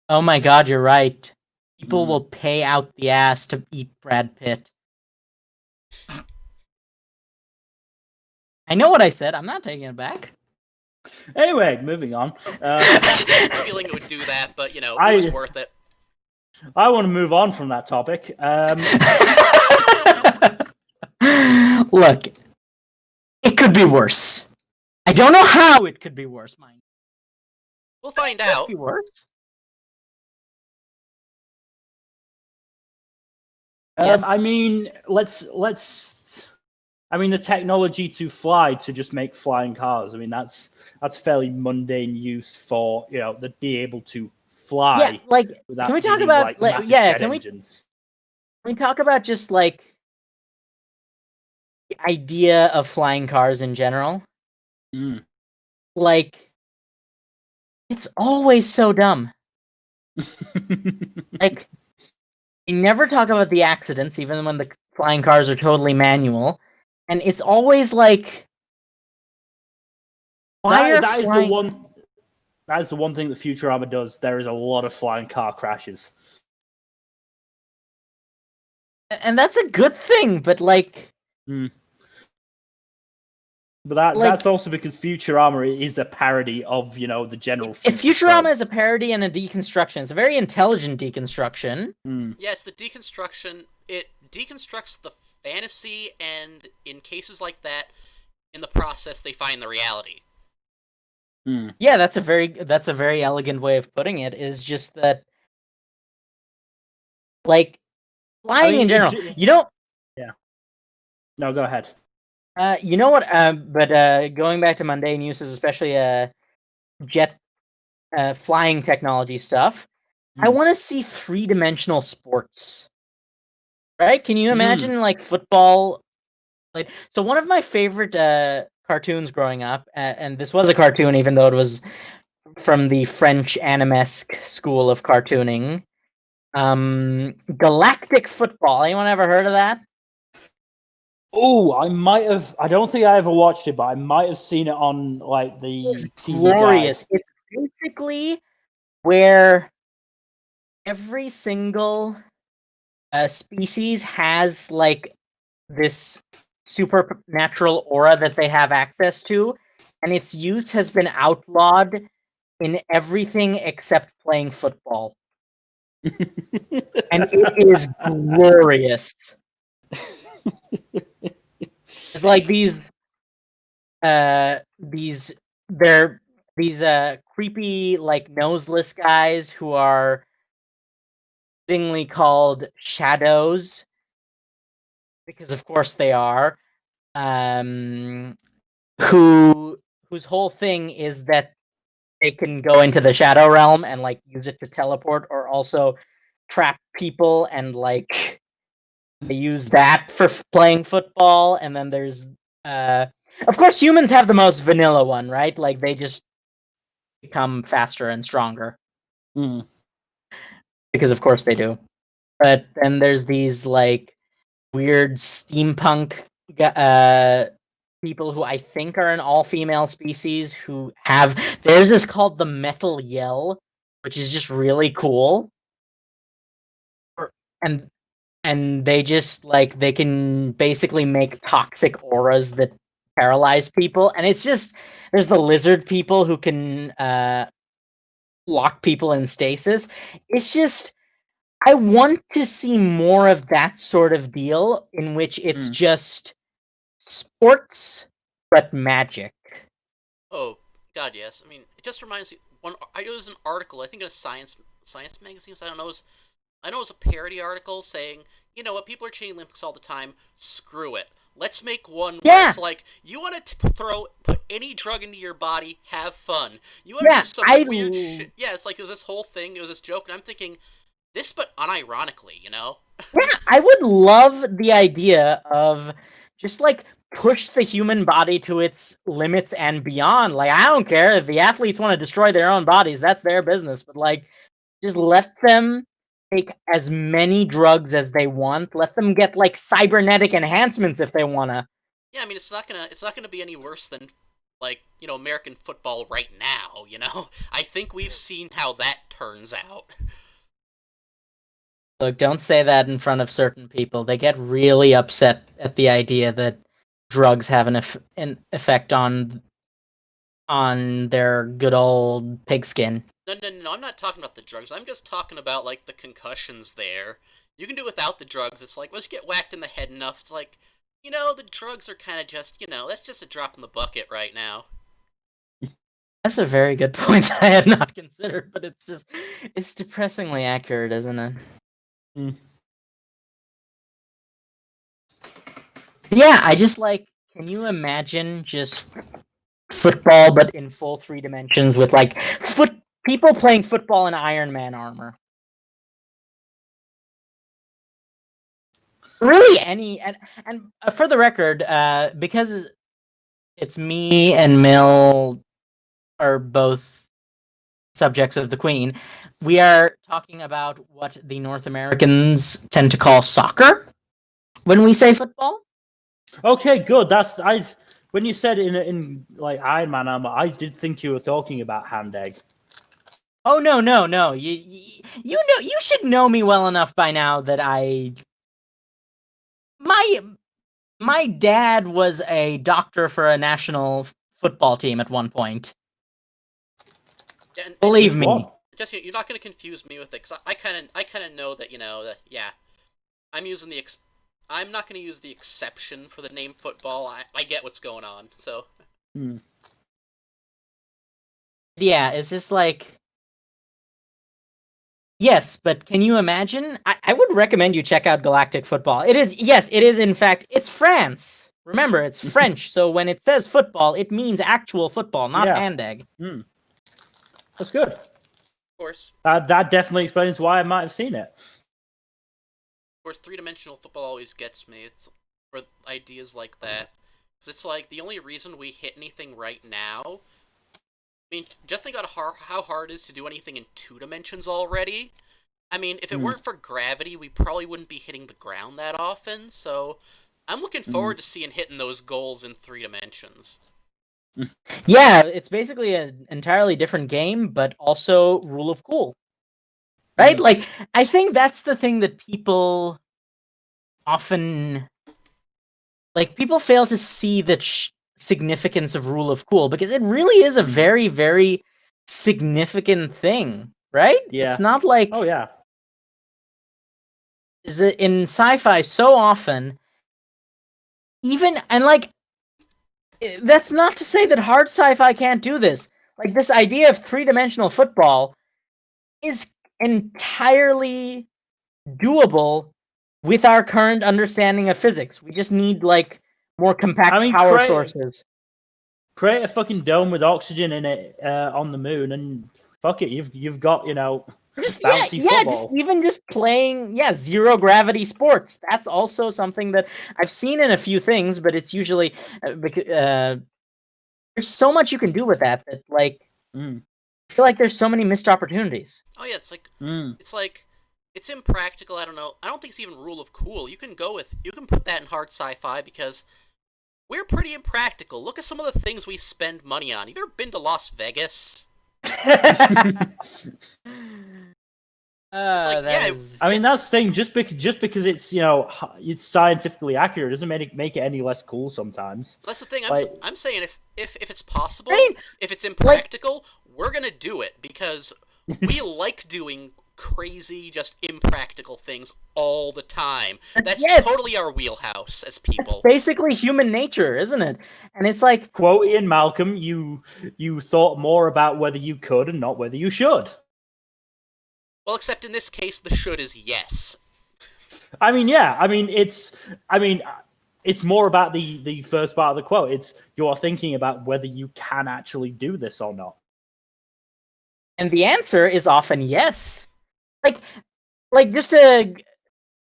Oh my God, you're right. People Hmm. will pay out the ass to eat Brad Pitt. I know what I said. I'm not taking it back. Anyway, moving on. I had a feeling it would do that, but it was worth it. I want to move on from that topic. Look, it could be worse. I don't know how it could be worse, mind. We'll find It out. could be worse. Yes. I mean, I mean, the technology to fly to just make flying cars. I mean, that's fairly mundane use for to be able to fly. Yeah, like without can we talk needing, about massive yeah? jet Can engines. we talk about just like the idea of flying cars in general? Mm. Like, it's always so dumb. Like, we never talk about the accidents, even when the flying cars are totally manual, and it's always like, why are that is the flying? one. That is the one thing that Futurama does. There is a lot of flying car crashes. And that's a good thing, but like, But like, that's also because Futurama is a parody of the general. if future Futurama tropes. is a parody and a deconstruction, it's a very intelligent deconstruction. Yeah, it's the deconstruction. It deconstructs the fantasy, and in cases like that, in the process, they find the reality. Yeah, that's a very elegant way of putting it. Is just that, like, flying in general. Yeah. No, go ahead. You know what? But going back to mundane uses, especially jet flying technology stuff, I want to see 3-dimensional sports. Right? Can you imagine like football? Like, so one of my favorite cartoons growing up, and this was a cartoon, even though it was from the French animesque school of cartooning. Galactic Football. Anyone ever heard of that? Oh, I might have. I don't think I ever watched it, but I might have seen it on like the It's TV glorious. guide. It's basically where every single species has like this supernatural aura that they have access to, and its use has been outlawed in everything except playing football. And it is glorious. It's like they're these creepy like noseless guys who are fittingly called shadows, because of course they are. Whose whole thing is that they can go into the shadow realm and like use it to teleport, or also trap people, and like they use that for playing football. And then there's of course humans have the most vanilla one, right? Like they just become faster and stronger because of course they do. But then there's these like weird steampunk people who I think are an all-female species who have theirs is called the Metal Yell, which is just really cool. And they just like they can basically make toxic auras that paralyze people. And it's just there's the lizard people who can lock people in stasis. It's just I want to see more of that sort of deal in which it's just sports but magic. Oh God, yes. I mean, it just reminds me. It was an article. I think in a science magazine. So I don't know. I know it was a parody article saying, you know what, people are cheating Olympics all the time. Screw it. Let's make one where Yeah. it's like, you want to put any drug into your body, have fun. You want to Yeah, do some I weird shit. Yeah, it's like, it was this whole thing, it was this joke, and I'm thinking, this but unironically, you know? Yeah, I would love the idea of just like push the human body to its limits and beyond. Like, I don't care if the athletes want to destroy their own bodies, that's their business. But like, just let them take as many drugs as they want. Let them get like cybernetic enhancements if they wanna. Yeah, I mean, it's not gonna be any worse than, like, you know, American football right now, you know? I think we've seen how that turns out. Look, don't say that in front of certain people. They get really upset at the idea that drugs have an effect on their good old pigskin. No, I'm not talking about the drugs. I'm just talking about, like, the concussions there. You can do without the drugs. It's like, once you get whacked in the head enough, it's like, you know, the drugs are kind of just, you know, that's just a drop in the bucket right now. That's a very good point that I had not considered, but it's depressingly accurate, isn't it? Mm. Yeah, I just like, can you imagine just football but in full 3 dimensions with like people playing football in Iron Man armor? Really any and for the record, because it's me and Mill are both subjects of the Queen, we are talking about what the North Americans tend to call soccer when we say football. Okay, good. When you said in like Iron Man armor, I did think you were talking about hand egg. Oh no. You know, you should know me well enough by now that my dad was a doctor for a national football team at one point. And Believe me. What? just, you're not going to confuse me with it, because I kind of know that, you know, that, yeah, I'm not going to use the exception for the name football. I get what's going on, so. Yeah, it's just like, yes, but can you imagine? I would recommend you check out Galactic Football. It is in fact, it's France. Remember, it's French, so when it says football, it means actual football, not hand egg. That's good. Of course. That definitely explains why I might have seen it. Of course, 3-dimensional football always gets me. It's for ideas like that. Because it's like, the only reason we hit anything right now... I mean, just think about how hard it is to do anything in 2 dimensions already. I mean, if it weren't for gravity, we probably wouldn't be hitting the ground that often, so... I'm looking forward to seeing hitting those goals in 3 dimensions. Yeah, it's basically an entirely different game, but also rule of cool. Right? Like, I think that's the thing that people often... Like, people fail to see the significance of rule of cool, because it really is a very, very significant thing, right? Yeah. It's not like... Oh, yeah. Is it in sci-fi so often... Even, and like, that's not to say that hard sci-fi can't do this. Like, this idea of 3-dimensional football is entirely doable with our current understanding of physics. We just need, like, more compact power sources. Create a fucking dome with oxygen in it on the moon, and fuck it, you've got, you know, bouncy football. Just playing, zero gravity sports. That's also something that I've seen in a few things, but it's usually there's so much you can do with that like I feel like there's so many missed opportunities. Oh yeah, it's like it's impractical. I don't know. I don't think it's even rule of cool. You can put that in hard sci-fi because we're pretty impractical. Look at some of the things we spend money on. Have you ever been to Las Vegas? I mean, that's the thing. Just because it's, you know, it's scientifically accurate doesn't make it any less cool sometimes. That's the thing. Like, I'm saying if it's possible, right? If it's impractical, we're gonna do it because we like doing crazy, just impractical things all the time. That's totally our wheelhouse as people. It's basically human nature, isn't it? And it's like, quote Ian Malcolm, you thought more about whether you could and not whether you should. Well, except in this case, the should is yes. I mean, yeah. I mean, it's more about the first part of the quote. It's you are thinking about whether you can actually do this or not. And the answer is often yes. Like just to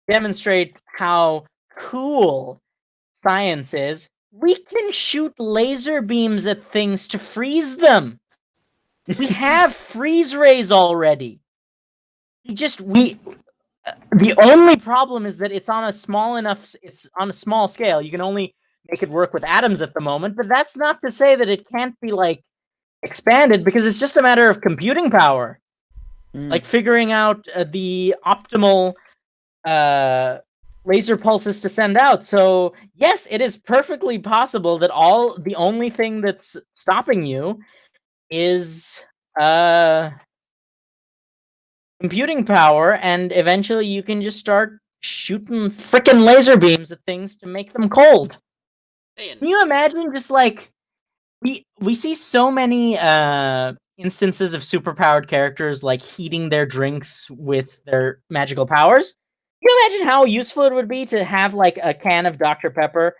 demonstrate how cool science is, we can shoot laser beams at things to freeze them. We have freeze rays already. The only problem is that it's on a small scale. You can only make it work with atoms at the moment, but that's not to say that it can't be like expanded, because it's just a matter of computing power. Like figuring out the optimal laser pulses to send out. So yes, it is perfectly possible that the only thing that's stopping you is computing power, and eventually you can just start shooting frickin' laser beams at things to make them cold. Hey, and Can you imagine just like we see so many instances of superpowered characters like heating their drinks with their magical powers? Can you imagine how useful it would be to have like a can of Dr. Pepper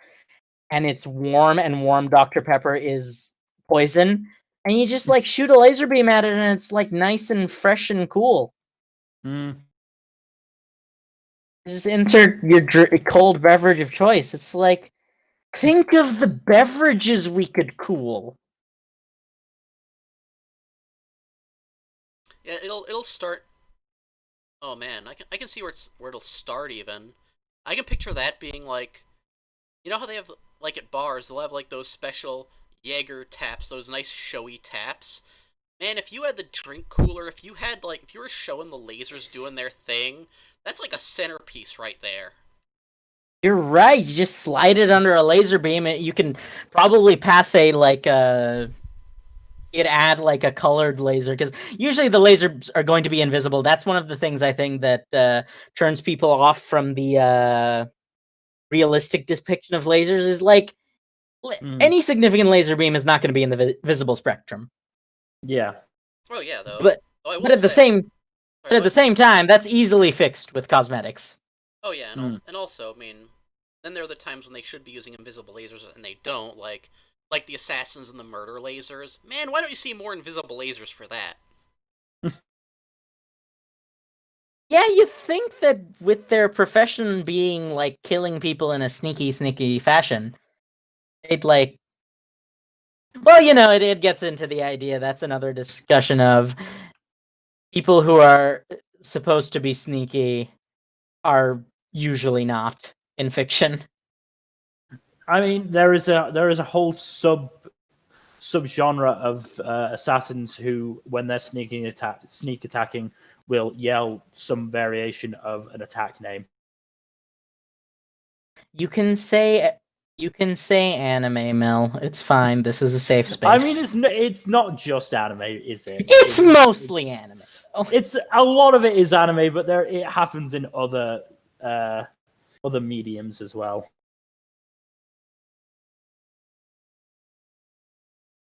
and it's warm, and warm Dr. Pepper is poison, and you just like shoot a laser beam at it and it's like nice and fresh and cool. Just insert your cold beverage of choice. It's like, think of the beverages we could cool. yeah, it'll start. Oh man, I can see where it'll start even. I can picture that being like, you know how they have like at bars they'll have like those special Jaeger taps, those nice showy taps. Man, if you had the drink cooler, if you were showing the lasers doing their thing, that's like a centerpiece right there. You're right. You just slide it under a laser beam. You can probably pass a you'd add like a colored laser, because usually the lasers are going to be invisible. That's one of the things I think that turns people off from the realistic depiction of lasers. Is like any significant laser beam is not going to be in the visible spectrum. Yeah. Oh yeah, though. But oh, I will but at the say- same Sorry, but at the what? same time, that's easily fixed with cosmetics. Oh yeah, and also, I mean, then there are the times when they should be using invisible lasers and they don't, like the assassins and the murder lasers. Man, why don't you see more invisible lasers for that? Yeah, you think that with their profession being like killing people in a sneaky fashion, they'd like. Well, it gets into the idea. That's another discussion of people who are supposed to be sneaky are usually not in fiction. I mean, there is a whole subgenre of assassins who, when they're sneak attacking, will yell some variation of an attack name. You can say anime, Mel. It's fine. This is a safe space. I mean, it's not just anime, is it? It's mostly anime. It's a lot of it is anime, but it happens in other mediums as well.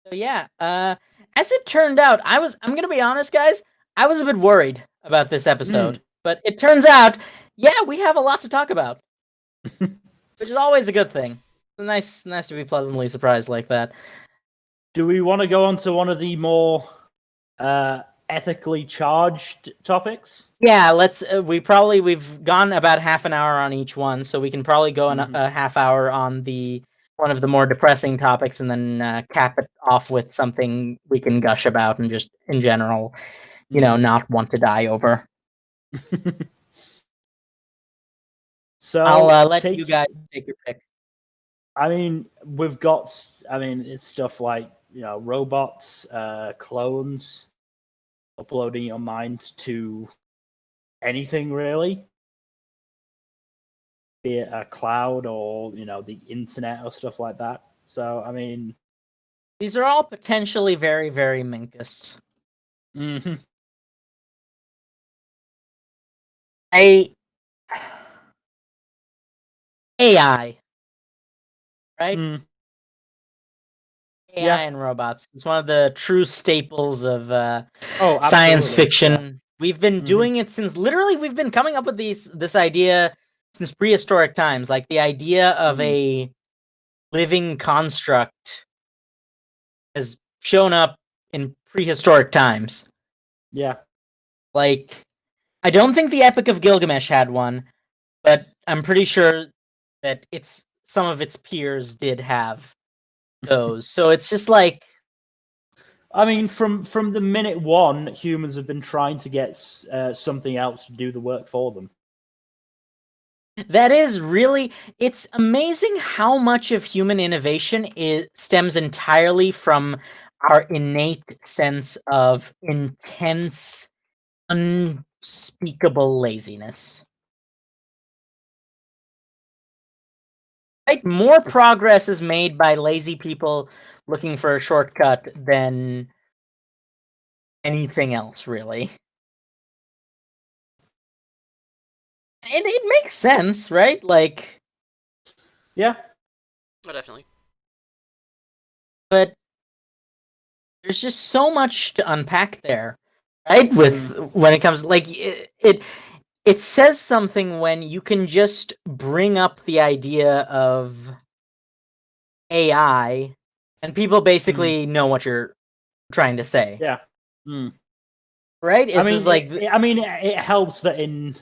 So yeah, as it turned out, I'm gonna be honest, guys, I was a bit worried about this episode, but it turns out, yeah, we have a lot to talk about, which is always a good thing. It's nice to be pleasantly surprised like that. Do we want to go on to one of the more ethically charged topics? Yeah, let's. We've gone about half an hour on each one, so we can probably go a half hour on one of the more depressing topics, and then cap it off with something we can gush about and just in general, not want to die over. So I'll let you guys take your pick. I mean, we've got. I mean, it's stuff like robots, clones, uploading your mind to anything really, be it a cloud or the internet or stuff like that. So I mean, these are all potentially very, very Minkus. Mm-hmm. AI, right? AI Yeah. and robots. It's one of the true staples of science absolutely. fiction. Yeah. We've been doing it since literally we've been coming up with this idea since prehistoric times. Like the idea of Mm. a living construct has shown up in prehistoric times. Yeah. Like, I don't think the Epic of Gilgamesh had one, but I'm pretty sure that some of its peers did have those. So it's just like, I mean, from the minute one, humans have been trying to get something else to do the work for them. that is really, it's amazing how much of human innovation stems entirely from our innate sense of intense, unspeakable laziness. Right? More progress is made by lazy people looking for a shortcut than anything else, really. And it makes sense, right? Like, Yeah. Oh, definitely. but there's just so much to unpack there, right? With when it comes, like, it says something when you can just bring up the idea of AI, and people basically know what you're trying to say. Yeah. Mm. Right? It's I mean, just like, it helps that in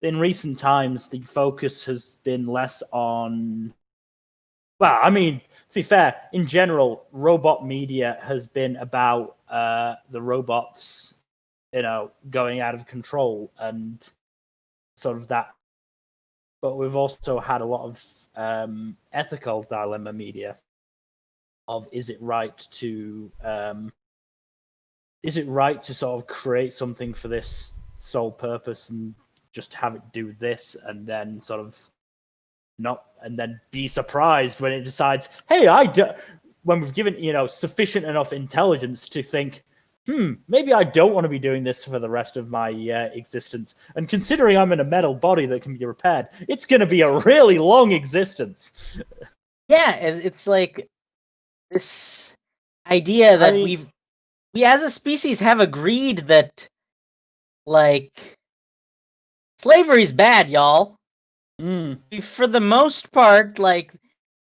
recent times the focus has been less on. Well, I mean, to be fair, in general, robot media has been about the robots, going out of control and sort of that. But we've also had a lot of ethical dilemma media of is it right to sort of create something for this sole purpose and just have it do this and then sort of not and then be surprised when it decides, hey, when we've given sufficient enough intelligence to think, maybe I don't want to be doing this for the rest of my existence. And considering I'm in a metal body that can be repaired, it's going to be a really long existence. yeah, it's like this idea that we as a species have agreed that, like, slavery's bad, y'all. For the most part, like,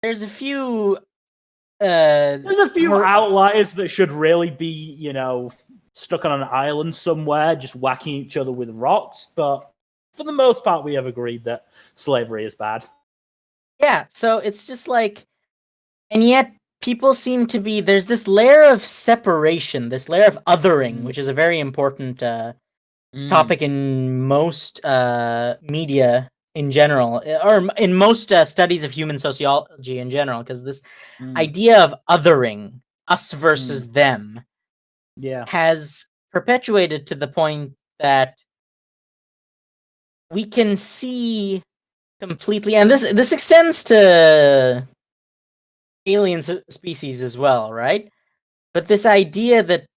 there's a few outliers that should really be, stuck on an island somewhere, just whacking each other with rocks. But for the most part, we have agreed that slavery is bad. Yeah, so it's just like, and yet people seem to be, there's this layer of separation, this layer of othering, which is a very important topic in most media in general, or in most studies of human sociology in general, because this idea of othering, us versus them, has perpetuated to the point that we can see completely, and this extends to alien species as well, right? But this idea that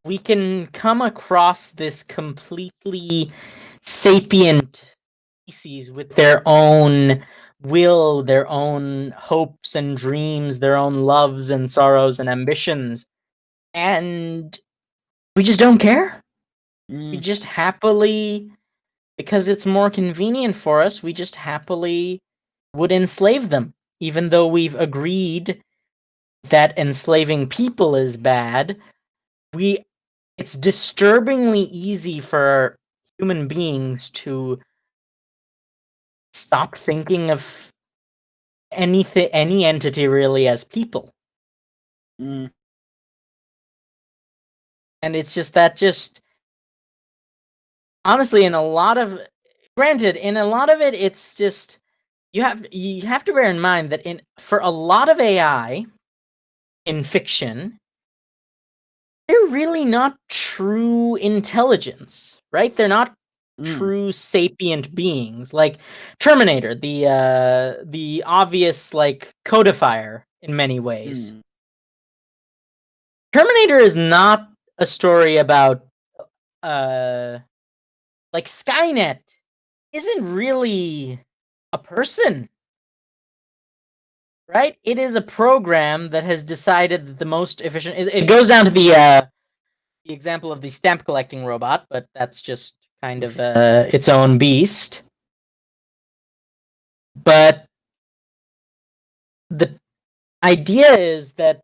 we can come across this completely sapient species with their own will, their own hopes and dreams, their own loves and sorrows and ambitions, and we just don't care. We just happily, because it's more convenient for us, we just happily would enslave them, even though we've agreed that enslaving people is bad. It's disturbingly easy for human beings to stop thinking of any entity really as people. And it's just that, honestly, in a lot of it, it's just, you have to bear in mind that for a lot of AI in fiction, they're really not true intelligence, right? They're not true sapient beings. Like Terminator, the obvious, like, codifier in many ways. Terminator is not a story about like Skynet isn't really a person. Right? It is a program that has decided that the most efficient. It goes down to the example of the stamp collecting robot, but that's just kind of its own beast. But the idea is that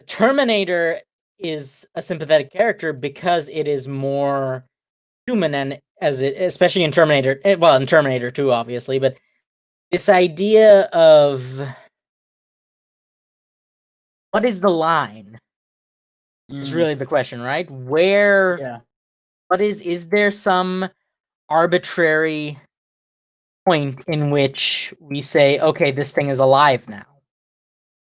Terminator is a sympathetic character because it is more human, and especially in Terminator, well, in Terminator 2, obviously, but this idea of what is the line is really the question, right? Yeah. What is there some arbitrary point in which we say, okay, this thing is alive now?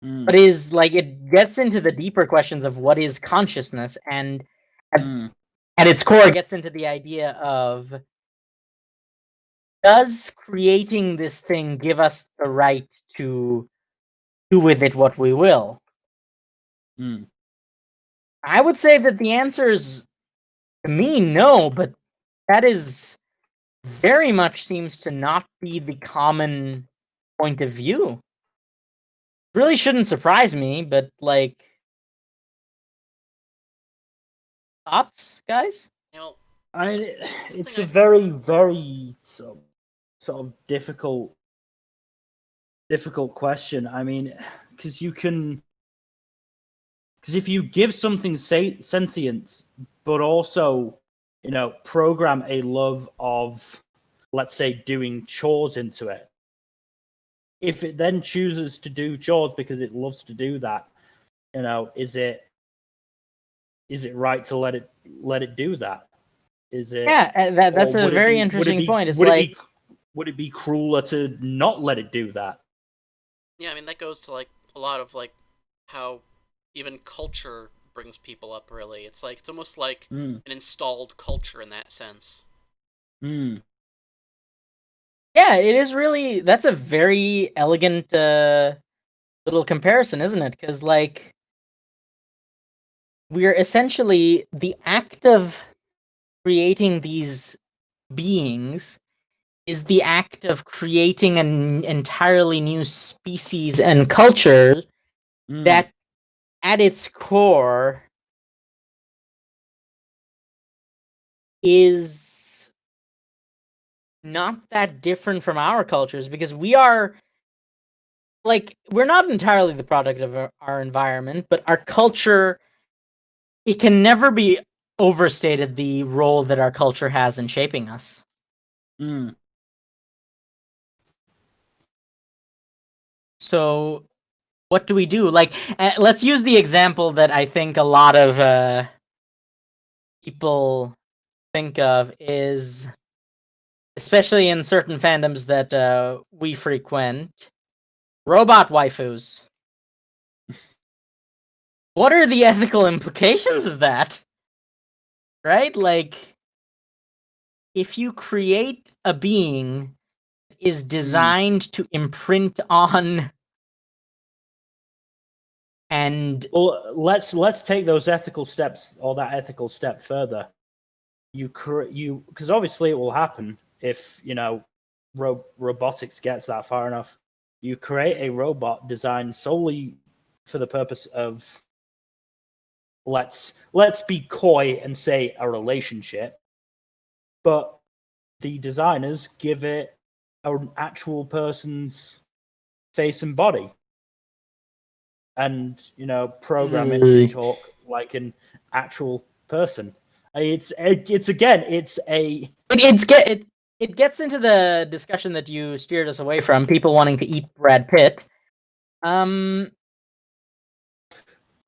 But is like it gets into the deeper questions of what is consciousness, and at its core, it gets into the idea of, does creating this thing give us the right to do with it what we will? I would say that the answer is, to me, no, but that is very much seems to not be the common point of view. Really shouldn't surprise me, but like, thoughts, guys? You know, It's a very, very sort of difficult question. I mean, because if you give something sentience, but also, program a love of, let's say, doing chores into it. If it then chooses to do chores because it loves to do that, is it right to let it do that? Is it? Yeah, that's a very interesting point. It's like, would it be crueler to not let it do that? Yeah, I mean, that goes to like a lot of like how even culture brings people up. Really, it's almost like an installed culture in that sense. Yeah, it is really, that's a very elegant little comparison, isn't it? Because like, we're essentially, the act of creating these beings is the act of creating an entirely new species and culture that, at its core, is not that different from our cultures, because we are, like, we're not entirely the product of our environment, but our culture, it can never be overstated the role that our culture has in shaping us. So, what do we do? Like, let's use the example that I think a lot of people think of is, especially in certain fandoms that we frequent, robot waifus. What are the ethical implications of that? Right? Like, if you create a being that is designed to imprint on, and well, let's take those ethical steps, or that ethical step further. Because obviously it will happen if robotics gets that far enough. You create a robot designed solely for the purpose of, let's be coy and say, a relationship, but the designers give it an actual person's face and body, and program it to talk like an actual person. It gets into the discussion that you steered us away from, people wanting to eat Brad Pitt. I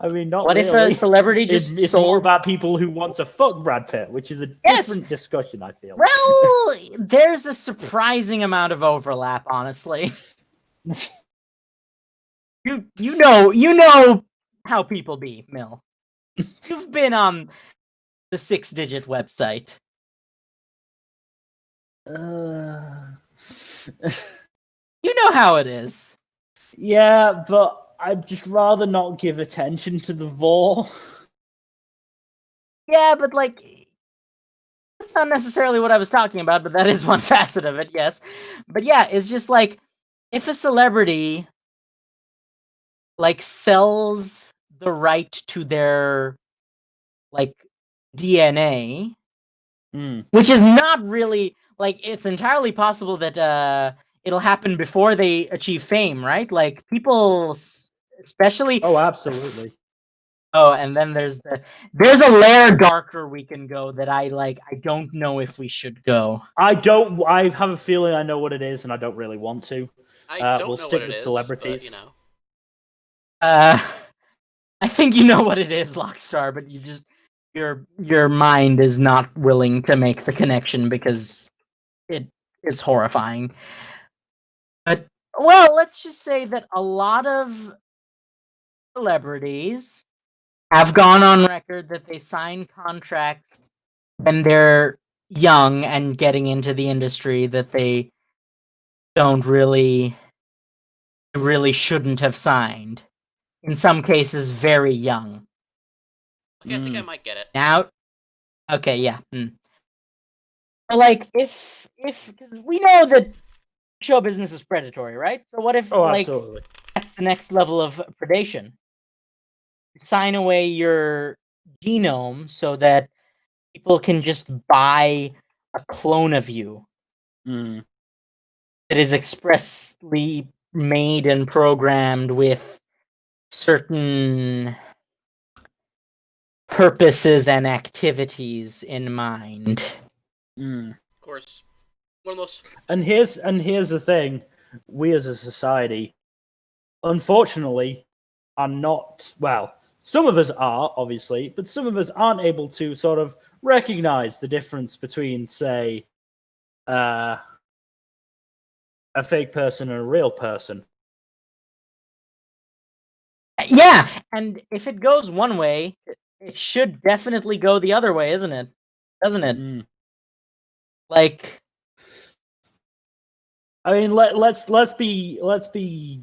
mean, not what really. If a celebrity just it's more about people who want to fuck Brad Pitt, which is a different discussion, I feel. Well, there's a surprising amount of overlap, honestly. You know how people be, Mill. You've been on the 6-digit website. You know how it is. Yeah, but I'd just rather not give attention to the vor. Yeah, but like, that's not necessarily what I was talking about, but that is one facet of it, yes. But yeah, it's just like, if a celebrity like sells the right to their like DNA, which is not really, like, it's entirely possible that it'll happen before they achieve fame, right? Like people, especially. Oh, absolutely. Oh, and then there's a layer darker we can go that I like. I don't know if we should go. I have a feeling I know what it is, and I don't really want to. I don't We'll know stick what it with is, celebrities. but, I think you know what it is, Lockstar, but you just your mind is not willing to make the connection because it's horrifying. But well, let's just say that a lot of celebrities have gone on record that they sign contracts when they're young and getting into the industry that they don't really shouldn't have signed. In some cases, very young. Okay, I think I might get it. Now, okay, yeah. But like, if because we know that show business is predatory, right? So what if like Absolutely. that's the next level of predation? Sign away your genome so that people can just buy a clone of you that is expressly made and programmed with certain purposes and activities in mind. Of course, one of those. And here's the thing: we as a society, unfortunately, are not well. Some of us are, obviously, but some of us aren't able to sort of recognize the difference between, say, a fake person and a real person. Yeah, and if it goes one way, it should definitely go the other way, isn't it? Doesn't it? Like, I mean, let's be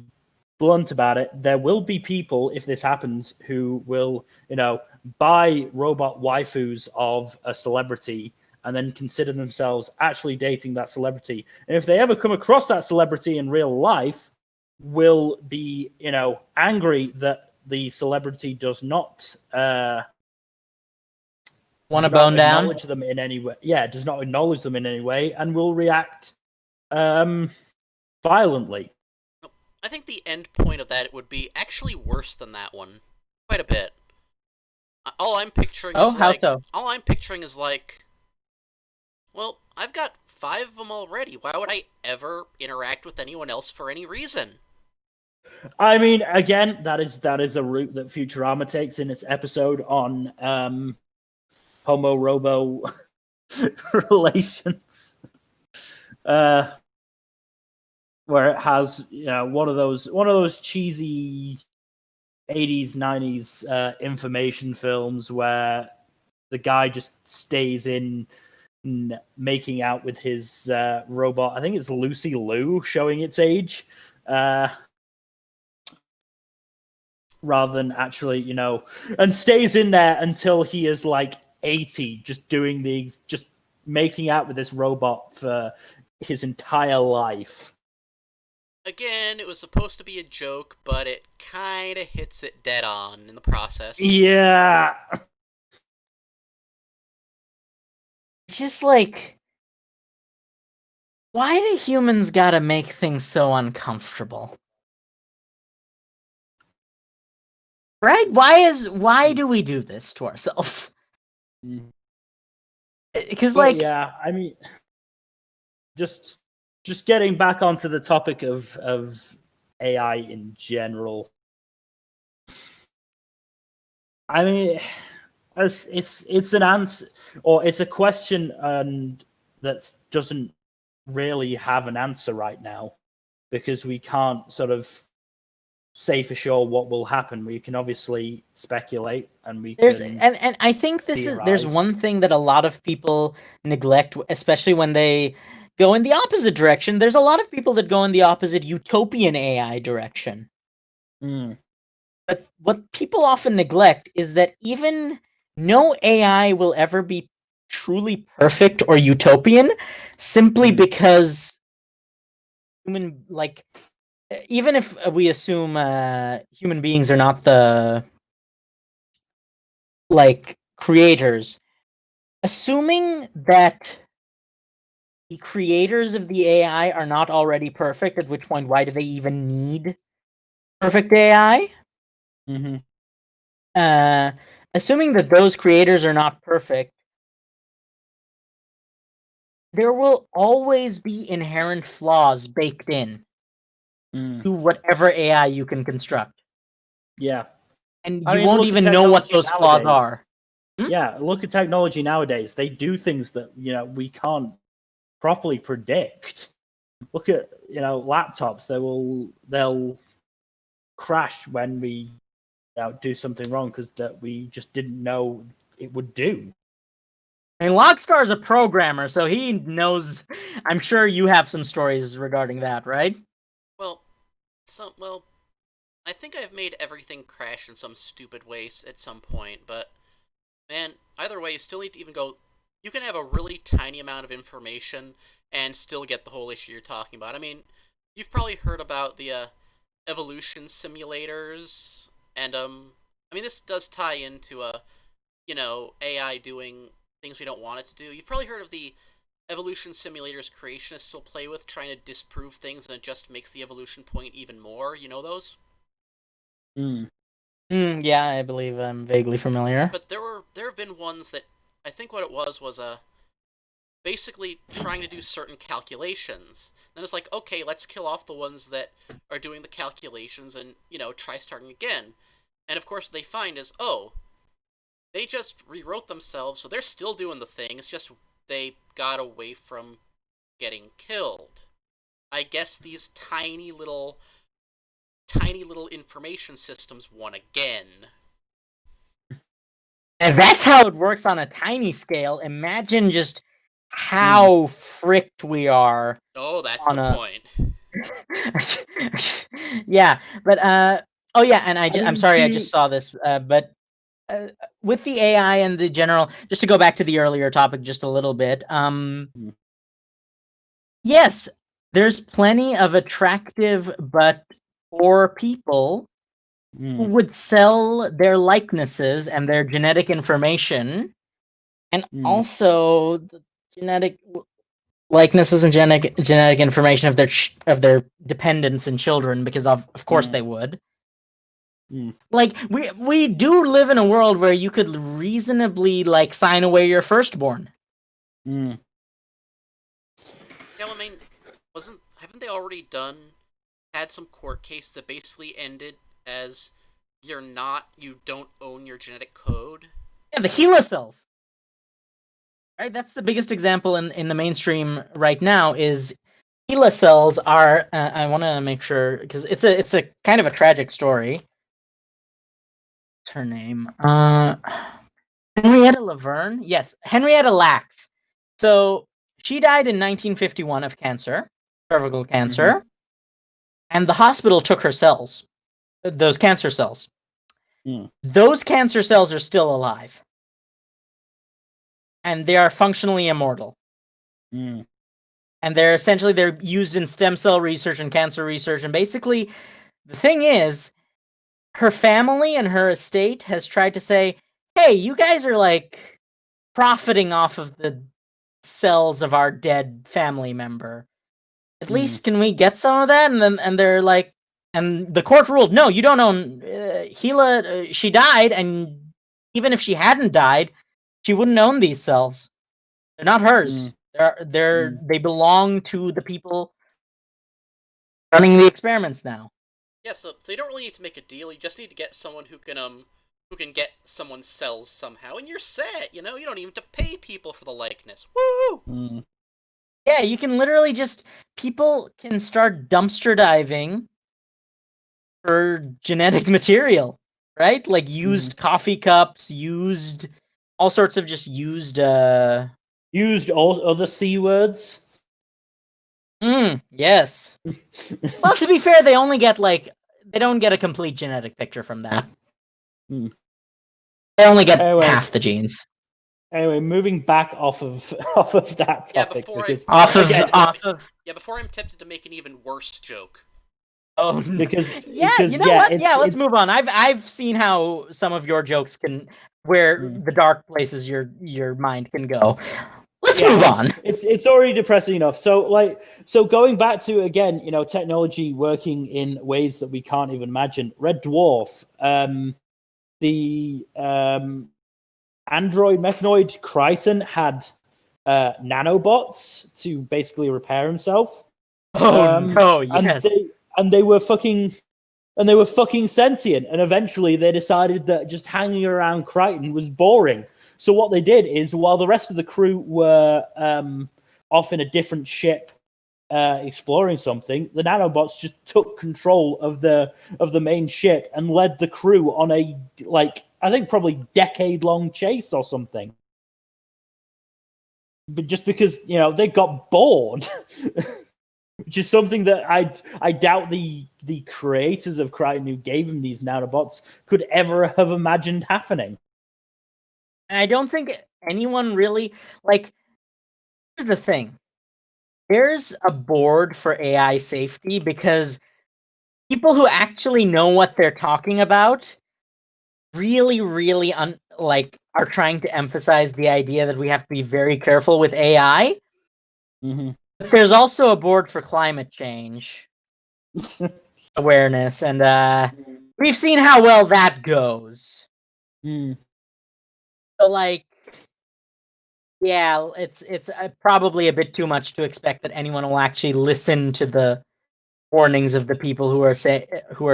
blunt about it. There will be people, if this happens, who will, buy robot waifus of a celebrity and then consider themselves actually dating that celebrity. And if they ever come across that celebrity in real life, will be, angry that the celebrity does not want to bone down? acknowledge them in any way. Yeah, does not acknowledge them in any way, and will react violently. I think the end point of that would be actually worse than that one, quite a bit. All I'm picturing Oh, is how like, so? all I'm picturing is like, well, I've got 5 of them already. Why would I ever interact with anyone else for any reason? I mean, again, that is a route that Futurama takes in its episode on Homo Robo relations, where it has one of those cheesy 80s 90s information films where the guy just stays in making out with his robot. I think it's Lucy Liu showing its age. Rather than actually, and stays in there until he is like 80, just making out with this robot for his entire life. Again, it was supposed to be a joke, but it kind of hits it dead on in the process. Yeah. It's just like, why do humans gotta make things so uncomfortable? Right? Why do we do this to ourselves? Because like, yeah, I mean, just getting back onto the topic of AI in general. I mean, it's an answer, or it's a question, and that doesn't really have an answer right now, because we can't sort of say for sure what will happen. We can obviously speculate, and and I think there's one thing that a lot of people neglect, especially when they go in the opposite direction. There's a lot of people that go in the opposite utopian AI direction. But what people often neglect is that even no AI will ever be truly perfect or utopian, simply because even if we assume human beings are not the creators, assuming that the creators of the AI are not already perfect, at which point, why do they even need perfect AI? Mm-hmm. Assuming that those creators are not perfect, there will always be inherent flaws baked in to whatever AI you can construct. Yeah. And I you mean, won't look at even know what technology those flaws nowadays. are. Yeah, look at technology nowadays. They do things that we can't properly predict. Look at laptops. They'll crash when we do something wrong because that we just didn't know it would do. I mean, Logstar's a programmer, so he knows. I'm sure you have some stories regarding that, right? Well, I think I've made everything crash in some stupid way at some point, but man, either way, you still need to even go. You can have a really tiny amount of information and still get the whole issue you're talking about. I mean, you've probably heard about the evolution simulators, and I mean, this does tie into AI doing things we don't want it to do. You've probably heard of the evolution simulators creationists still play with, trying to disprove things, and it just makes the evolution point even more. You know those? Yeah, I believe I'm vaguely familiar. But there have been ones that I think what it was basically trying to do certain calculations. Then it's like, okay, let's kill off the ones that are doing the calculations and try starting again. And of course, what they find is, oh, they just rewrote themselves, so they're still doing the thing. It's just they got away from getting killed. I guess these tiny little information systems won again. And that's how it works on a tiny scale. Imagine just how fricked we are. Oh, that's the point. Yeah, but oh yeah, and I'm sorry, I just saw this, but with the AI and the general, just to go back to the earlier topic just a little bit, yes, there's plenty of attractive but poor people who would sell their likenesses and their genetic information, and also the genetic likenesses and genetic information of their dependents and children, because of course they would. Like we do live in a world where you could reasonably sign away your firstborn. Yeah, well, I mean, haven't they already had some court case that basically ended as you don't own your genetic code? Yeah, the HeLa cells. Right, that's the biggest example in the mainstream right now. Is HeLa cells are? I want to make sure, because it's a kind of a tragic story. What's her name? Henrietta Laverne. Yes, Henrietta Lacks. So she died in 1951 of cancer, cervical cancer, and the hospital took her cells, those cancer cells. Those cancer cells are still alive, and they are functionally immortal. And they're used in stem cell research and cancer research. And basically, the thing is, her family and her estate has tried to say, hey, you guys are profiting off of the cells of our dead family member. At least can we get some of that? And they're like, and the court ruled, no, you don't own HeLa. She died, and even if she hadn't died, she wouldn't own these cells. They're not hers. They belong to the people running the experiments now. Yeah, so you don't really need to make a deal. You just need to get someone who can get someone's cells somehow, and you're set. You don't even have to pay people for the likeness. Woo! Yeah, you can literally people can start dumpster diving for genetic material, right? Like used coffee cups, used all sorts of used all other C words. Yes. Well, to be fair, they only get they don't get a complete genetic picture from that. They only get half the genes. Anyway, moving back off of that topic. Before I'm tempted to make an even worse joke. Oh, no. Because what? Let's move on. I've seen how some of your jokes where the dark places your mind can go. let's move on. It's already depressing enough. So going back to, again, technology working in ways that we can't even imagine. Red Dwarf, the android mechanoid Crichton had nanobots to basically repair himself. Oh no! Yes, and they were fucking sentient. And eventually, they decided that just hanging around Crichton was boring. So what they did is, while the rest of the crew were off in a different ship exploring something, the nanobots just took control of the main ship and led the crew on a, I think probably decade-long chase or something. But just because they got bored, which is something that I doubt the creators of Crichton, who gave him these nanobots, could ever have imagined happening. and I don't think anyone really Here's the thing: there's a board for AI safety because people who actually know what they're talking about really, really are trying to emphasize the idea that we have to be very careful with AI. Mm-hmm. But there's also a board for climate change awareness, and we've seen how well that goes. Mm. So, yeah, it's probably a bit too much to expect that anyone will actually listen to the warnings of the people who are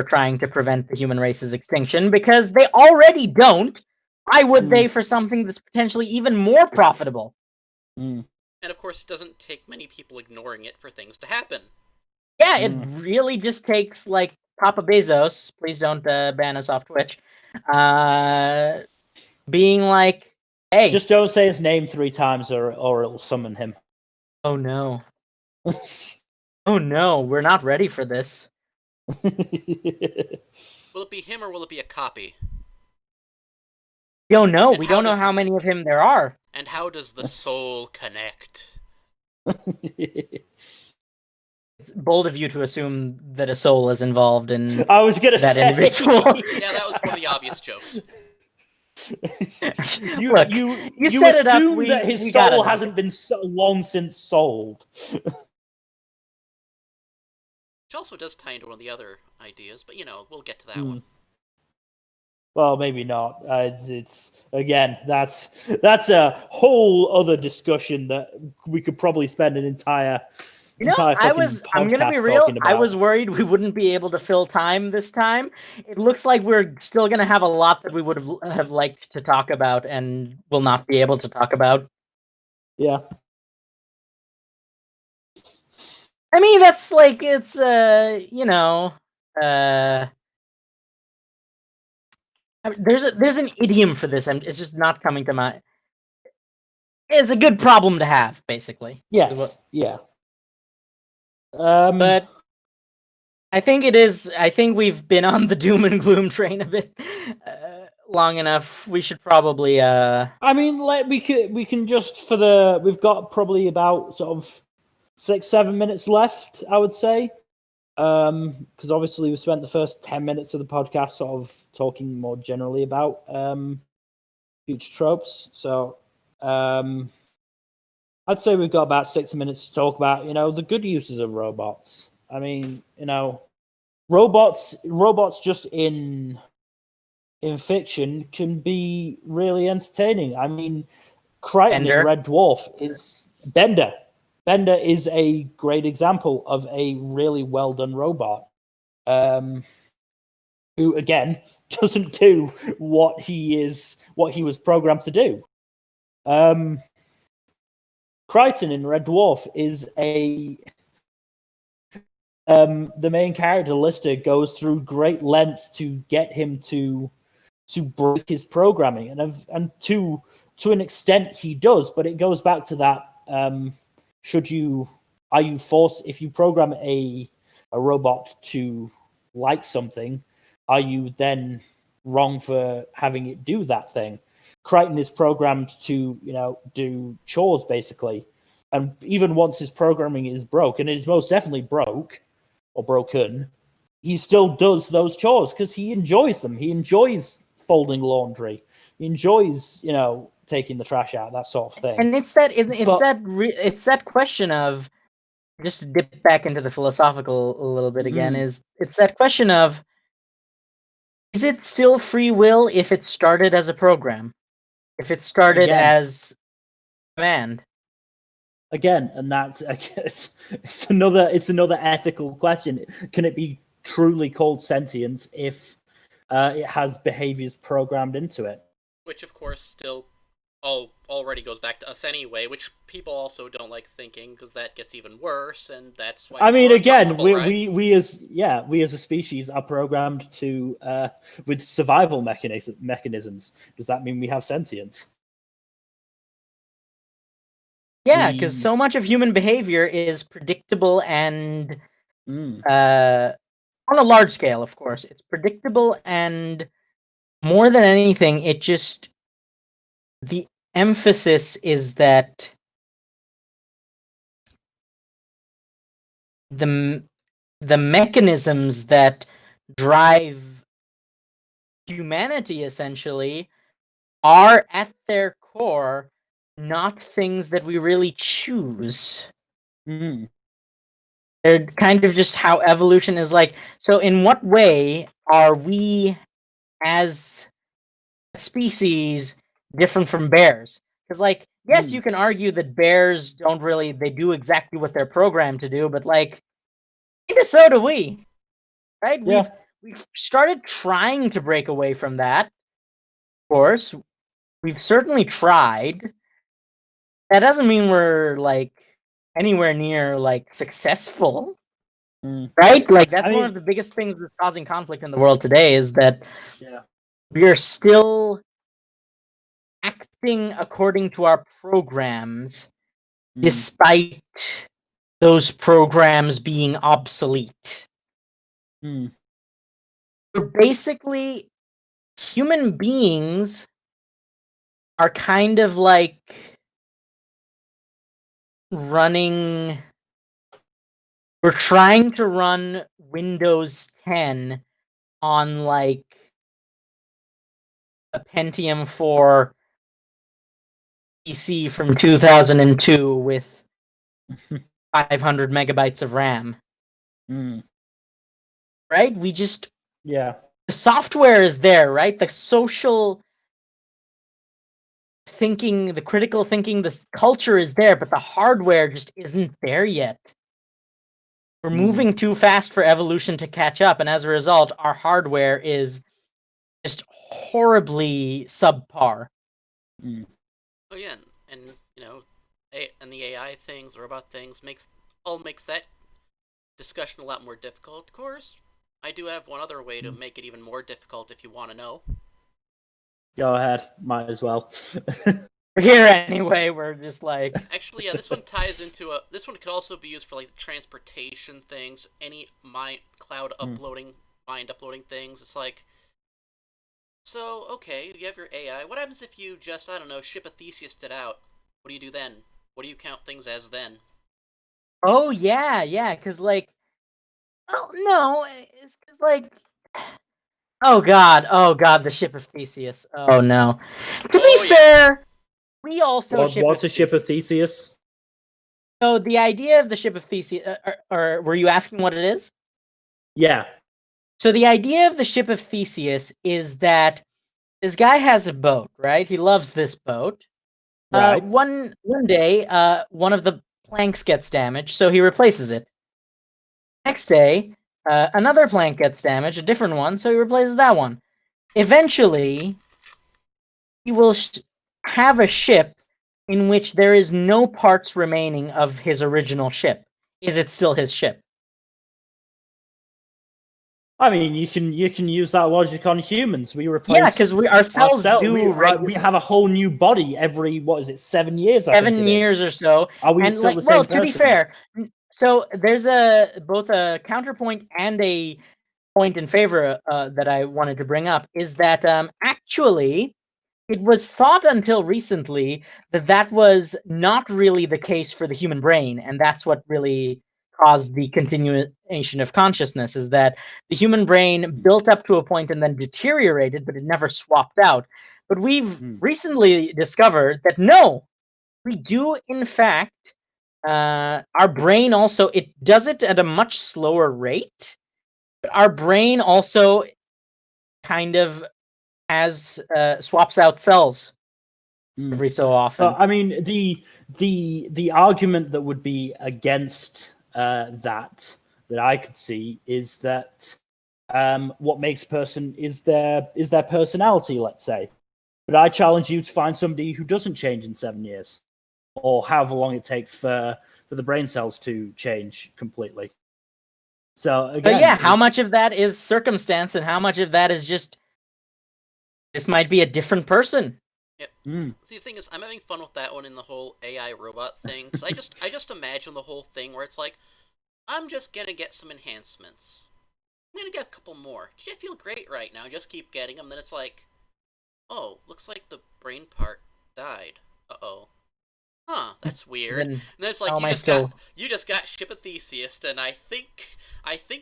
trying to prevent the human race's extinction, because they already don't. Why would they for something that's potentially even more profitable? Mm. And of course, it doesn't take many people ignoring it for things to happen. Yeah, it really just takes Papa Bezos, please don't ban us off Twitch, being like, hey, just don't say his name 3 times or it'll summon him. Oh no. Oh no, we're not ready for this. Will it be him or will it be a copy? Yo, no, we don't know how many of him there are. And how does the soul connect? It's bold of you to assume that a soul is involved in I was gonna that say. individual. Yeah, that was one of the obvious jokes. You set it up. Assume that his soul hasn't been so long since sold. Which also does tie into one of the other ideas, but we'll get to that one. Well, maybe not. It's again, that's a whole other discussion that we could probably spend an entire I'm gonna be real. I was worried we wouldn't be able to fill time this time. It looks like we're still gonna have a lot that we would have liked to talk about and will not be able to talk about. Yeah. I mean, that's it's there's an idiom for this. It's just not coming to mind. It's a good problem to have, basically. Yes. Yeah. But I think it is. I think we've been on the doom and gloom train a bit long enough. We should probably. I mean, we can just we've got probably about sort of 6-7 minutes left, I would say. Because obviously we spent the first 10 minutes of the podcast sort of talking more generally about future tropes. So I'd say we've got about 6 minutes to talk about, the good uses of robots. I mean, robots just in fiction can be really entertaining. I mean, Crichton in Red Dwarf is Bender. Bender is a great example of a really well done robot, who again doesn't do what he was programmed to do. Crichton in Red Dwarf is the main character, Lister, goes through great lengths to get him to break his programming, and to an extent he does, but it goes back to that. If you program a robot to like something, are you then wrong for having it do that thing? Crichton is programmed to, do chores basically. And even once his programming is broken, it is most definitely broke or broken, he still does those chores because he enjoys them. He enjoys folding laundry. He enjoys, taking the trash out, that sort of thing. And it's that question of, just to dip back into the philosophical a little bit again, it's that question of, is it still free will if it started as a program? If it started as command? Again, and that's, I guess, it's another ethical question. Can it be truly called sentience if it has behaviors programmed into it? Which, of course, still already goes back to us anyway, which people also don't like thinking, because that gets even worse, and that's why. I mean, again, right? we as a species are programmed to with survival mechanisms. Does that mean we have sentience? Yeah, because so much of human behavior is predictable and on a large scale, of course, it's predictable, and more than anything, the emphasis is that the mechanisms that drive humanity essentially are at their core not things that we really choose. They're kind of just how evolution is like. So in what way are we as a species different from bears? Because, like, yes, you can argue that bears they do exactly what they're programmed to do, but, like, so do we, right? Yeah. We've started trying to break away from that, of course. We've certainly tried. That doesn't mean we're, like, anywhere near, like, successful, right? Like, that's one of the biggest things that's causing conflict in the world today, is that we are still acting according to our programs, despite those programs being obsolete. We're basically, human beings are kind of like we're trying to run Windows 10 on, like, a Pentium 4 PC from 2002 with 500 megabytes of RAM. Right? The software is there, right? The social thinking, the critical thinking, the culture is there, but the hardware just isn't there yet. We're moving too fast for evolution to catch up, and as a result, our hardware is just horribly subpar. Oh yeah, and and the AI things, the robot things makes that discussion a lot more difficult. Of course, I do have one other way to make it even more difficult if you want to know. Go ahead, might as well. We're here anyway. We're just like, actually, yeah. This one ties into this one could also be used for, like, transportation things, any mind uploading things. It's like, so okay, you have your AI. What happens if you just, I don't know, ship a Theseus it out? What do you do then? What do you count things as then? Oh yeah, because, like, oh no, it's because, like, oh god, the ship of Theseus. Oh no. To be fair, we also what's a ship of Theseus? So the idea of the ship of Theseus, or were you asking what it is? Yeah. So the idea of the ship of Theseus is that this guy has a boat, right? He loves this boat. Right. One day, one of the planks gets damaged, so he replaces it. Next day, another plank gets damaged, a different one, so he replaces that one. Eventually, he will have a ship in which there is no parts remaining of his original ship. Is it still his ship? I mean, you can use that logic on humans. We replace because we ourselves do. We have a whole new body every 7 years? 7 years or so. Are we still the same person? To be fair, so there's both a counterpoint and a point in favor that I wanted to bring up, is that actually it was thought until recently that was not really the case for the human brain, and that's what really caused the continuation of consciousness, is that the human brain built up to a point and then deteriorated, but it never swapped out. But we've recently discovered that no, we do in fact, our brain also, it does it at a much slower rate, but our brain also kind of has swaps out cells every so often. I mean, the argument that would be against that I could see is that what makes a person is their personality, let's say. But I challenge you to find somebody who doesn't change in 7 years, or however long it takes for the brain cells to change completely. So again, yeah, how much of that is circumstance and how much of that is just this might be a different person? Yeah. See, the thing is, I'm having fun with that one in the whole AI robot thing, because I just imagine the whole thing where it's like, I'm just gonna get some enhancements. I'm gonna get a couple more. I feel great right now. Just keep getting them. Then it's like, oh, looks like the brain part died. Uh-oh. Huh, that's weird. And then it's like, you just got Ship of Theseus, and I think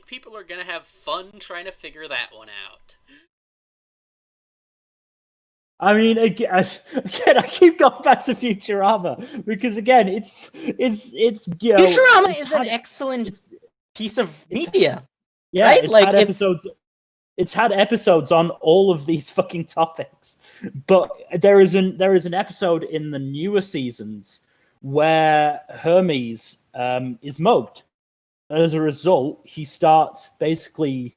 people are gonna have fun trying to figure that one out. I mean, again, I keep going back to Futurama because again, it's Futurama is an excellent piece of media. Yeah, right? It's had episodes on all of these fucking topics, but there is an episode in the newer seasons where Hermes is mugged, and as a result, he starts basically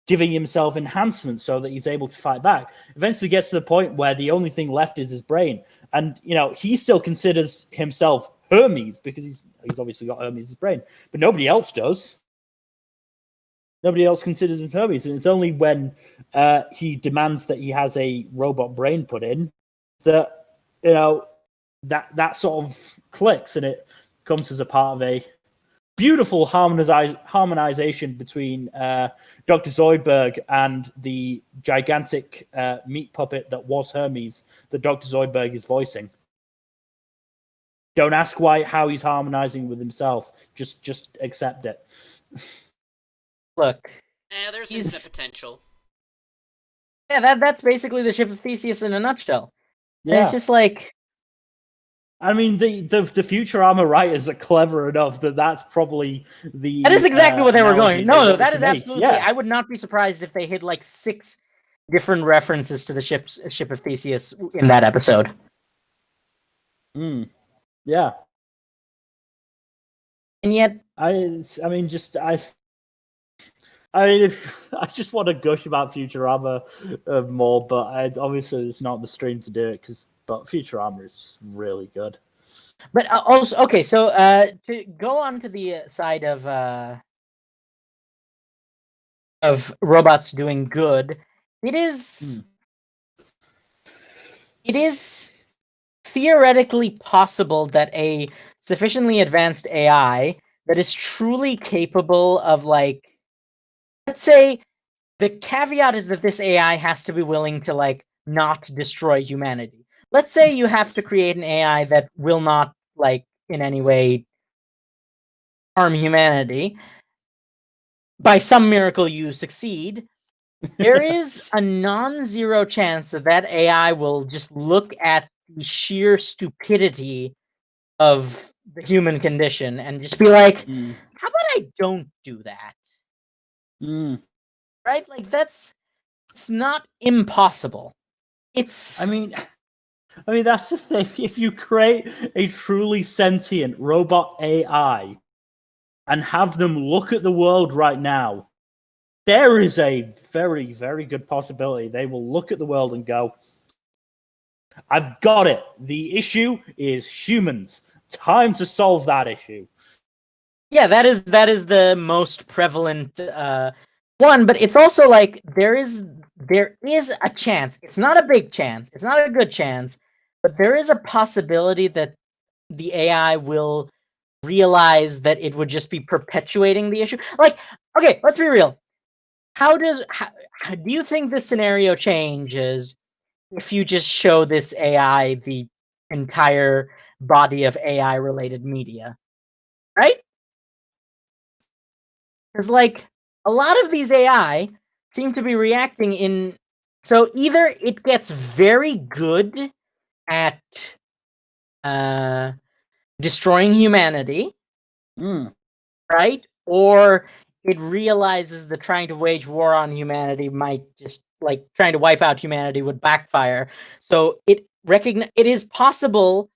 giving himself enhancements so that he's able to fight back. Eventually gets to the point where the only thing left is his brain. And, he still considers himself Hermes because he's obviously got Hermes' brain. But nobody else does. Nobody else considers him Hermes. And it's only when he demands that he has a robot brain put in that, that sort of clicks and it comes as a part of a beautiful harmonization between Dr. Zoidberg and the gigantic meat puppet that was Hermes that Dr. Zoidberg is voicing. Don't ask how he's harmonizing with himself. Just accept it. Look. There's infinite potential. Yeah, that's basically the Ship of Theseus in a nutshell. Yeah. And it's just like, I mean, the Futurama writers are clever enough that's probably the. That is exactly what they were going. No, that is absolutely. Yeah. I would not be surprised if they hit like 6 different references to the Ship of Theseus in that episode. Yeah. And yet, I just want to gush about Futurama more, but obviously it's not the stream to do it but Futurama is just really good. But also, okay, so to go on to the side of robots doing good, it is theoretically possible that a sufficiently advanced AI that is truly capable of, like, let's say, the caveat is that this AI has to be willing to, like, not destroy humanity. Let's say you have to create an AI that will not, like, in any way harm humanity. By some miracle you succeed. There is a non-zero chance that AI will just look at the sheer stupidity of the human condition and just be like, how about I don't do that? Right? Like, it's not impossible. I mean, that's the thing. If you create a truly sentient robot AI and have them look at the world right now, there is a very, very good possibility they will look at the world and go, I've got it. The issue is humans. Time to solve that issue. Yeah, that is the most prevalent one, but it's also like there is a chance. It's not a big chance. It's not a good chance, but there is a possibility that the AI will realize that it would just be perpetuating the issue. Like, okay, let's be real. How do you think this scenario changes if you just show this AI the entire body of AI related media? right? Because, like, a lot of these AI seem to be reacting in. So either it gets very good at destroying humanity, right? Or it realizes that trying to wage war on humanity might just, like, trying to wipe out humanity would backfire. So it is possible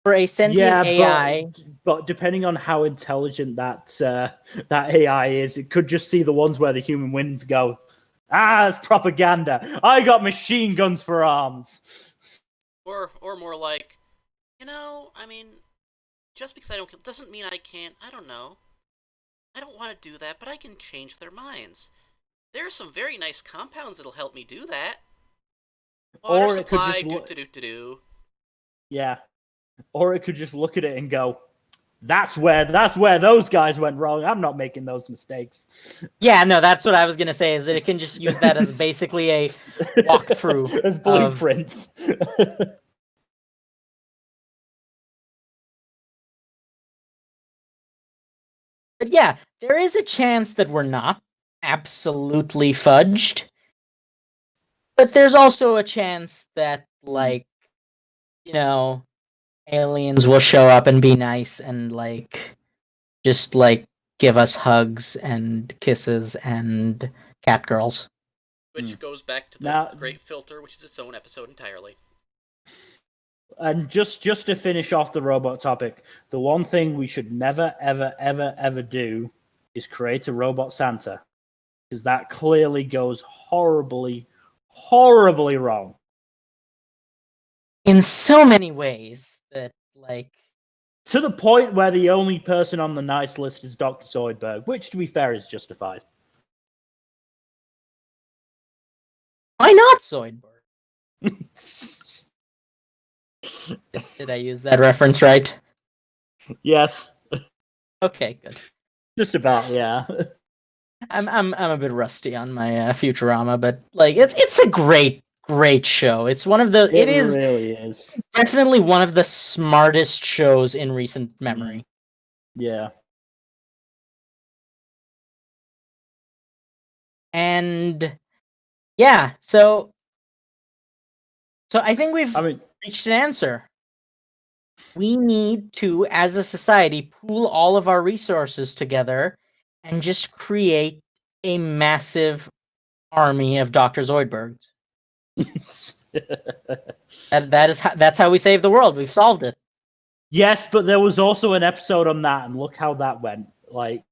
for a sentient AI. But depending on how intelligent that AI is, it could just see the ones where the human wins. Go, it's propaganda. I got machine guns for arms. Or more like, I mean, just because I don't doesn't mean I can't. I don't know. I don't want to do that, but I can change their minds. There are some very nice compounds that'll help me do that. Water Or supply, it could just do. Yeah. Or it could just look at it and go, that's where those guys went wrong. I'm not making those mistakes. Yeah, no, that's what I was gonna say. Is that it can just use that as basically a walkthrough as blueprints. But yeah, there is a chance that we're not absolutely fudged. But there's also a chance that, like, aliens will show up and be nice and, like, just, like, give us hugs and kisses and cat girls. Which goes back to the Great Filter, which is its own episode entirely. And just to finish off the robot topic, the one thing we should never, ever, ever, ever do is create a robot Santa. Because that clearly goes horribly, horribly wrong. In so many ways that, like... To the point where the only person on the nice list is Dr. Zoidberg, which, to be fair, is justified. Why not Zoidberg? Did I use that reference right? Yes. Okay, good. Just about, yeah. I'm a bit rusty on my Futurama, but, like, it's a great show. It's one of the it really is definitely one of the smartest shows in recent memory. Yeah. And yeah, so I think we've reached an answer. We need to, as a society, pool all of our resources together and just create a massive army of Dr. Zoidbergs. That's how we save the world. We've solved it. Yes, but there was also an episode on that, and look how that went. Like,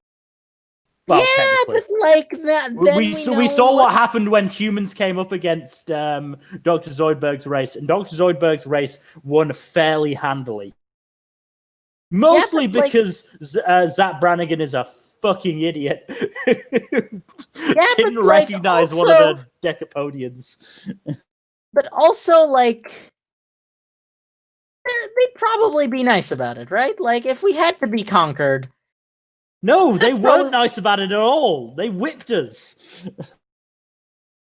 well, yeah, technically, but like that. We saw what happened when humans came up against Dr. Zoidberg's race, and Dr. Zoidberg's race won fairly handily. Mostly because Zach Brannigan is a fucking idiot who didn't recognize one of the Decapodians. But also, like, they'd probably be nice about it, right? Like, if we had to be conquered. No, they weren't nice about it at all. They whipped us.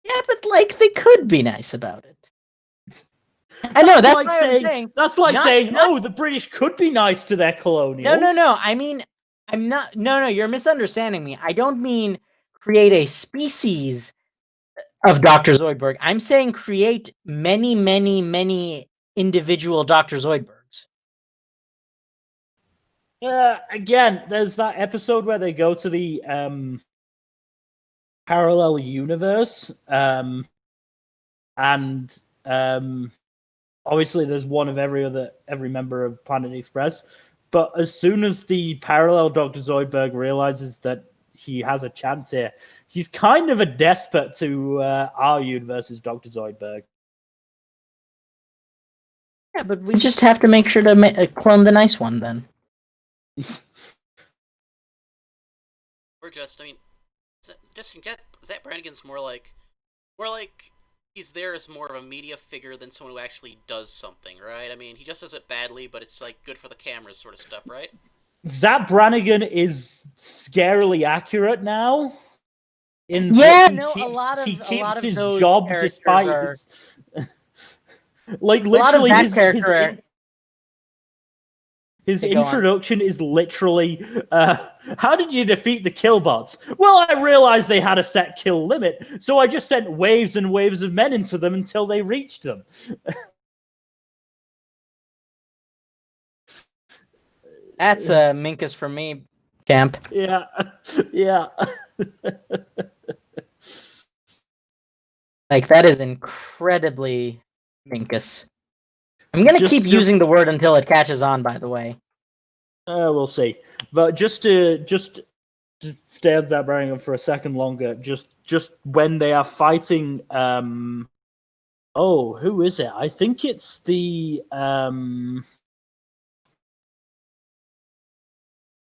Yeah, but, like, they could be nice about it. I know, that's like saying. That's like saying, oh, the British could be nice to their colonials. No. I mean, I'm not. No, you're misunderstanding me. I don't mean create a species of Dr. Zoidberg. I'm saying create many, many, many individual Dr. Zoidbergs. Again, there's that episode where they go to the parallel universe, and obviously there's one of every member of Planet Express. But as soon as the parallel Dr. Zoidberg realizes that he has a chance here, he's kind of a despot to our universe's Dr. Zoidberg. Yeah, but we just have to make sure to clone the nice one, then. Or just, I mean, just forget Zach Brannigan's more like he's there as more of a media figure than someone who actually does something, right? I mean, he just does it badly, but it's, like, good for the cameras sort of stuff, right? Zach Brannigan is scarily accurate now. He keeps his job despite his... like, literally, His Okay, go on. introduction is literally, how did you defeat the killbots? Well, I realized they had a set kill limit, so I just sent waves and waves of men into them until they reached them. That's Minkus for me, Camp. Yeah, yeah. Like, that is incredibly Minkus. I'm gonna keep using the word until it catches on, by the way. We'll see. But just to stay on Zabrarian for a second longer, just when they are fighting, who is it? I think it's the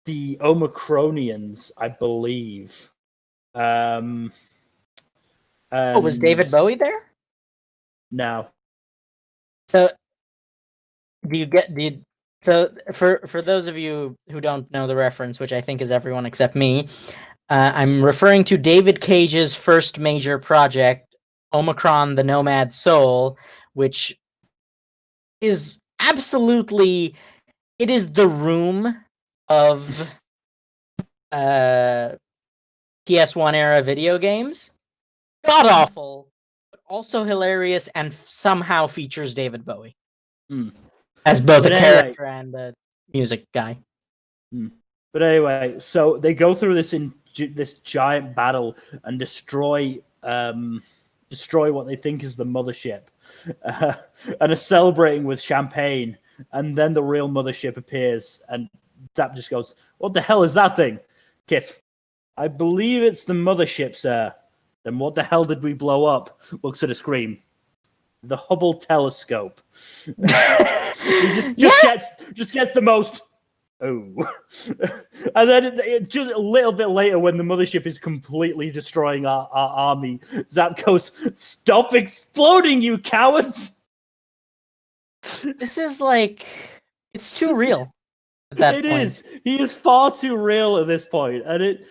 Omicronians, I believe. Was David Bowie there? No. So, so for those of you who don't know the reference, which I think is everyone except me, I'm referring to David Cage's first major project, Omicron: The Nomad Soul, which is absolutely, it is the Room of PS1 era video games. God awful, but also hilarious, and somehow features David Bowie as both a character and a music guy. But anyway, so they go through this giant battle and destroy what they think is the mothership, and are celebrating with champagne. And then the real mothership appears, and Zap just goes, "What the hell is that thing?" Kif, "I believe it's the mothership, sir." "Then what the hell did we blow up?" Looks at a screen. "The Hubble telescope." He just gets the most. Oh. And then it's just a little bit later when the mothership is completely destroying our army, Zap goes, "Stop exploding, you cowards!" This is like, it's too real at that point. It is. He is far too real at this point. And it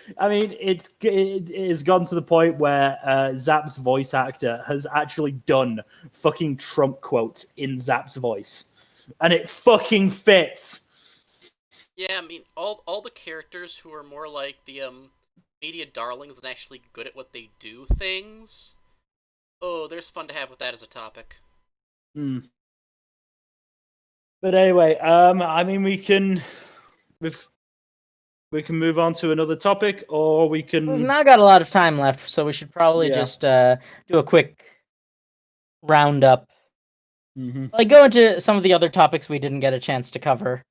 has gone to the point where Zap's voice actor has actually done fucking Trump quotes in Zap's voice. And it fucking fits. Yeah, I mean, all the characters who are more like the media darlings and actually good at what they do things. Oh, there's fun to have with that as a topic. But anyway, I mean, we can move on to another topic, or we can. We've now got a lot of time left, so we should probably just do a quick roundup. Like, go into some of the other topics we didn't get a chance to cover.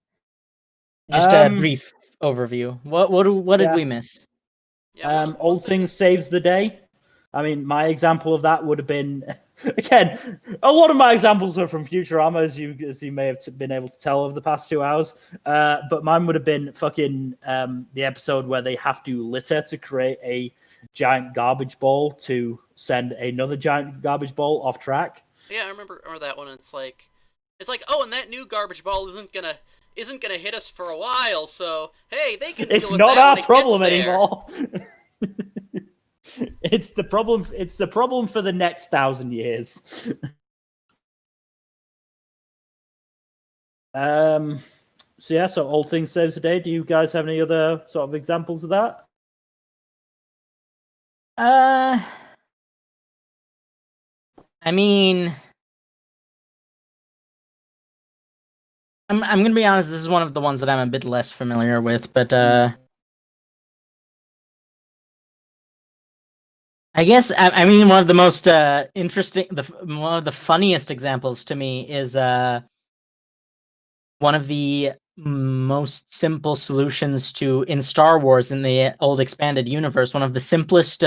Just a brief overview. What did we miss? Yeah, Old Things saves the day. I mean, my example of that would have been, again, a lot of my examples are from Futurama, as you may have been able to tell over the past 2 hours. But mine would have been fucking the episode where they have to litter to create a giant garbage ball to send another giant garbage ball off track. Yeah, I remember that one. It's like, oh, and that new garbage ball isn't gonna hit us for a while, so hey, they can deal it's with not that our when problem it gets there. anymore. It's the problem for the next 1,000 years. So Old Things saves the day. Do you guys have any other sort of examples of that? I mean, I'm gonna be honest, this is one of the ones that I'm a bit less familiar with, but I guess I mean, one of the most interesting, one of the funniest examples to me is one of the most simple solutions to, in Star Wars, in the old expanded universe, one of the simplest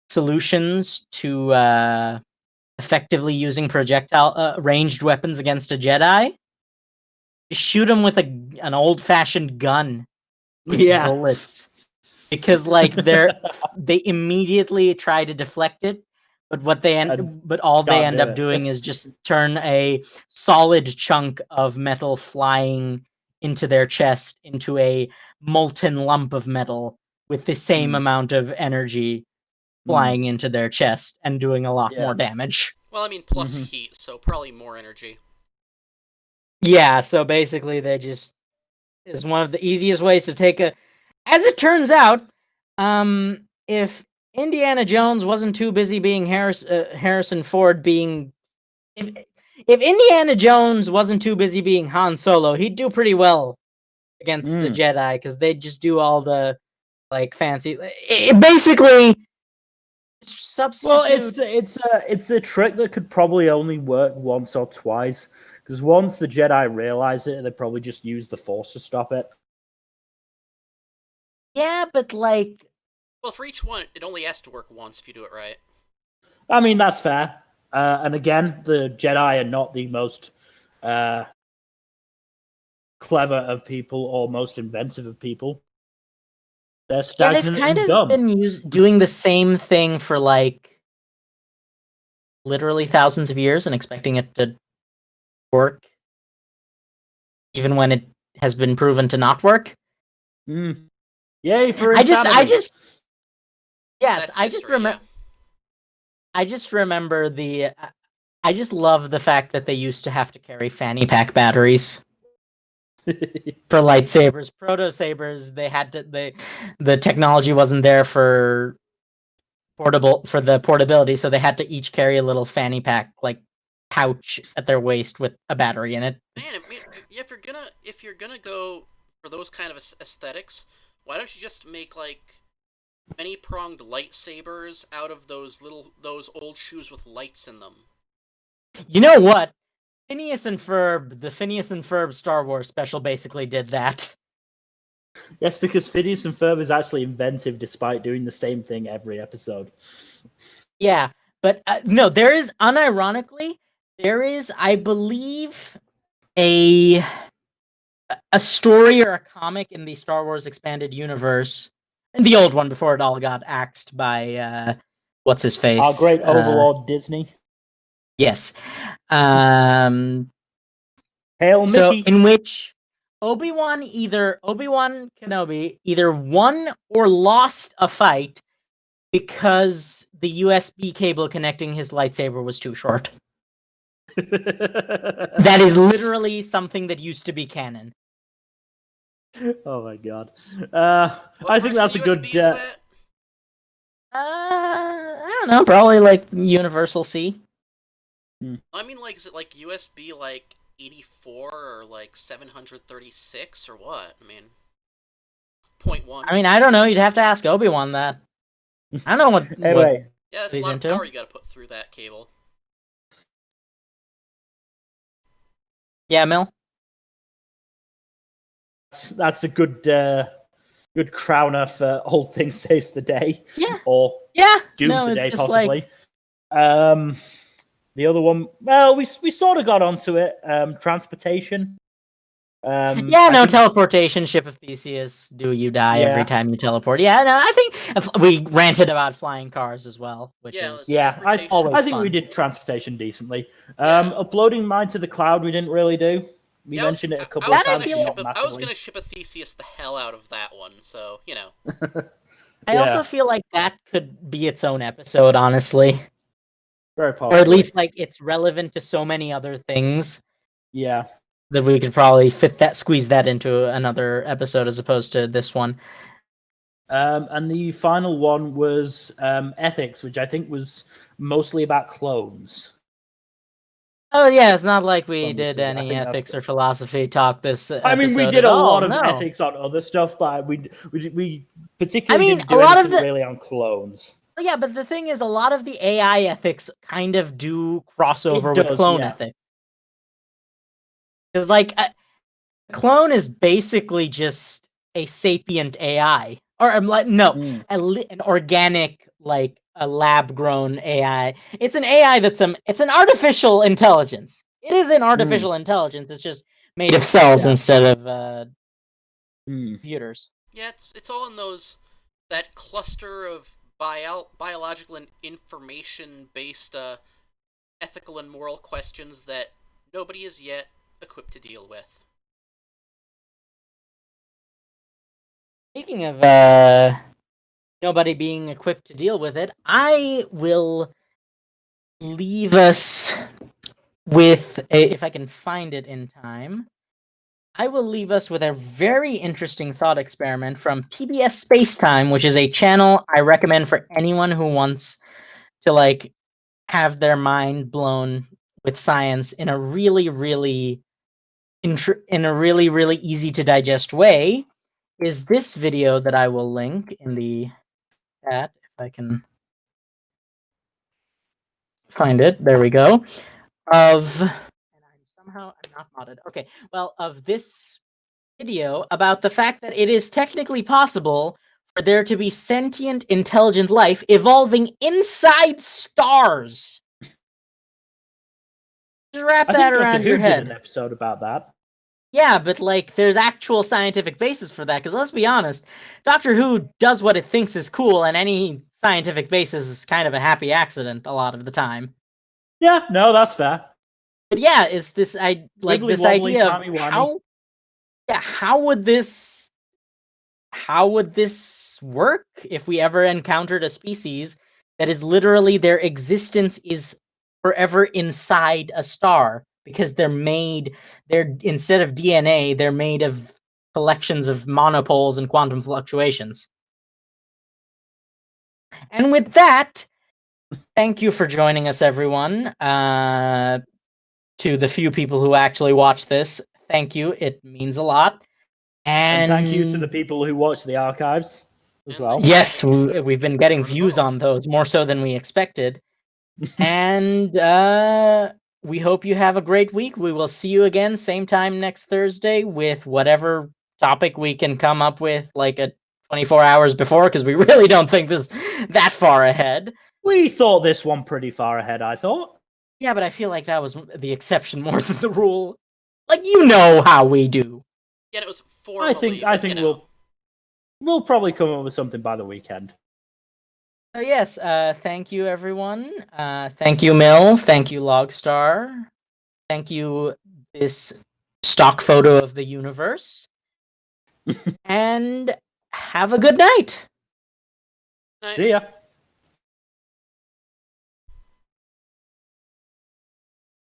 solutions to effectively using projectile ranged weapons against a Jedi. Shoot them with an old-fashioned gun with bullets, because like they immediately try to deflect it, but all they end up doing is just turn a solid chunk of metal flying into their chest into a molten lump of metal with the same amount of energy flying into their chest and doing a lot more damage. Well, I mean, plus heat, so probably more energy. Yeah, so basically they just is one of the easiest ways to take a. As it turns out, if Indiana Jones wasn't too busy being Harrison Ford being, if Indiana Jones wasn't too busy being Han Solo, he'd do pretty well against the Jedi because they'd just do all the fancy. It basically substitute. Well, it's a trick that could probably only work once or twice. Because once the Jedi realize it, they probably just use the Force to stop it. Yeah, but well, for each one, it only has to work once if you do it right. I mean, that's fair. And again, the Jedi are not the most clever of people or most inventive of people. They're stagnant they've kind and of dumb. been doing the same thing for literally thousands of years and expecting it to work, even when it has been proven to not work. Yay for insanity. I just remember the. I just love the fact that they used to have to carry fanny pack batteries for lightsabers. Proto sabers, they had to. The technology wasn't there for the portability, so they had to each carry a little fanny pack pouch at their waist with a battery in it. Man, I mean, if you're gonna go for those kind of aesthetics, why don't you just make many-pronged lightsabers out of those old shoes with lights in them? You know what? Phineas and Ferb, the Phineas and Ferb Star Wars special basically did that. Yes, because Phineas and Ferb is actually inventive despite doing the same thing every episode. Yeah, but no, there is, unironically, I believe, a story or a comic in the Star Wars Expanded Universe, and the old one before it all got axed by, what's his face? Our great overlord Disney. Yes. Hail Mickey. So, in which Obi-Wan Kenobi either won or lost a fight because the USB cable connecting his lightsaber was too short. That is literally something that used to be canon. Oh my god. I think that's a good... I don't know, probably Universal C. I mean, is it USB 84 or 736 or what? I mean, 0.1. I mean, I don't know. You'd have to ask Obi-Wan that. I don't know what. Anyway, yeah, that's a lot of power you got to put through that cable. Yeah, Mel. That's a good crowner for All Things Saves the Day. Yeah. Or Doomsday, possibly. The other one, well, we sort of got onto it. Transportation. Teleportation, Ship of Theseus. Do you die every time you teleport? Yeah, no, I think we ranted about flying cars as well, which is I think we did transportation decently. Uploading mine to the cloud, we didn't really do. We mentioned it a couple of times. I was going to ship a Theseus the hell out of that one, so I also feel like that could be its own episode, honestly. Very possibly. Or at least it's relevant to so many other things. Yeah. That we could probably squeeze that into another episode as opposed to this one. And the final one was ethics, which I think was mostly about clones. Oh yeah, it's not like we did any ethics or philosophy talk this episode. I mean, we did a lot of ethics on other stuff, but we particularly didn't do anything really on clones. Yeah, but the thing is, a lot of the AI ethics kind of do crossover with clone ethics. Because, a clone is basically just a sapient AI. Or, an organic, a lab-grown AI. It's an AI it's an artificial intelligence. It is an artificial intelligence. It's just made of cells instead of computers. Yeah, it's all in that cluster of biological and information-based ethical and moral questions that nobody is yet equipped to deal with. Speaking of nobody being equipped to deal with it, I will leave us with if I can find it in time. I will leave us with a very interesting thought experiment from PBS Spacetime, which is a channel I recommend for anyone who wants to like have their mind blown with science in a really, really in a really, really easy to digest way. Is this video that I will link in the chat if I can find it. There we go. I'm not modded. Okay, well, of this video about the fact that it is technically possible for there to be sentient, intelligent life evolving inside stars. Just wrap I that think Doctor around Who your did head. an episode about that. Yeah, but like, there's actual scientific basis for that. Because let's be honest, Doctor Who does what it thinks is cool, and any scientific basis is kind of a happy accident a lot of the time. Yeah, no, that's fair. But yeah, it's this Wiggly this wobbly, idea of timey-wimey. how would this work if we ever encountered a species that is literally their existence is forever inside a star because they're instead of DNA, they're made of collections of monopoles and quantum fluctuations. And with that, thank you for joining us, everyone. To the few people who actually watch this, thank you. It means a lot. And thank you to the people who watch the archives as well. Yes, we've been getting views on those, more so than we expected. And we hope you have a great week. We will see you again same time next Thursday with whatever topic we can come up with, like 24 hours before, because we really don't think this that far ahead. We thought this one pretty far ahead, I thought. Yeah, but I feel like that was the exception more than the rule. Like, you know how we do. Yeah, it was formally. I think we'll probably come up with something by the weekend. So yes, thank you everyone. Thank you Mill. Thank you Logstar. Thank you this stock photo of the universe. And have a good night. See ya.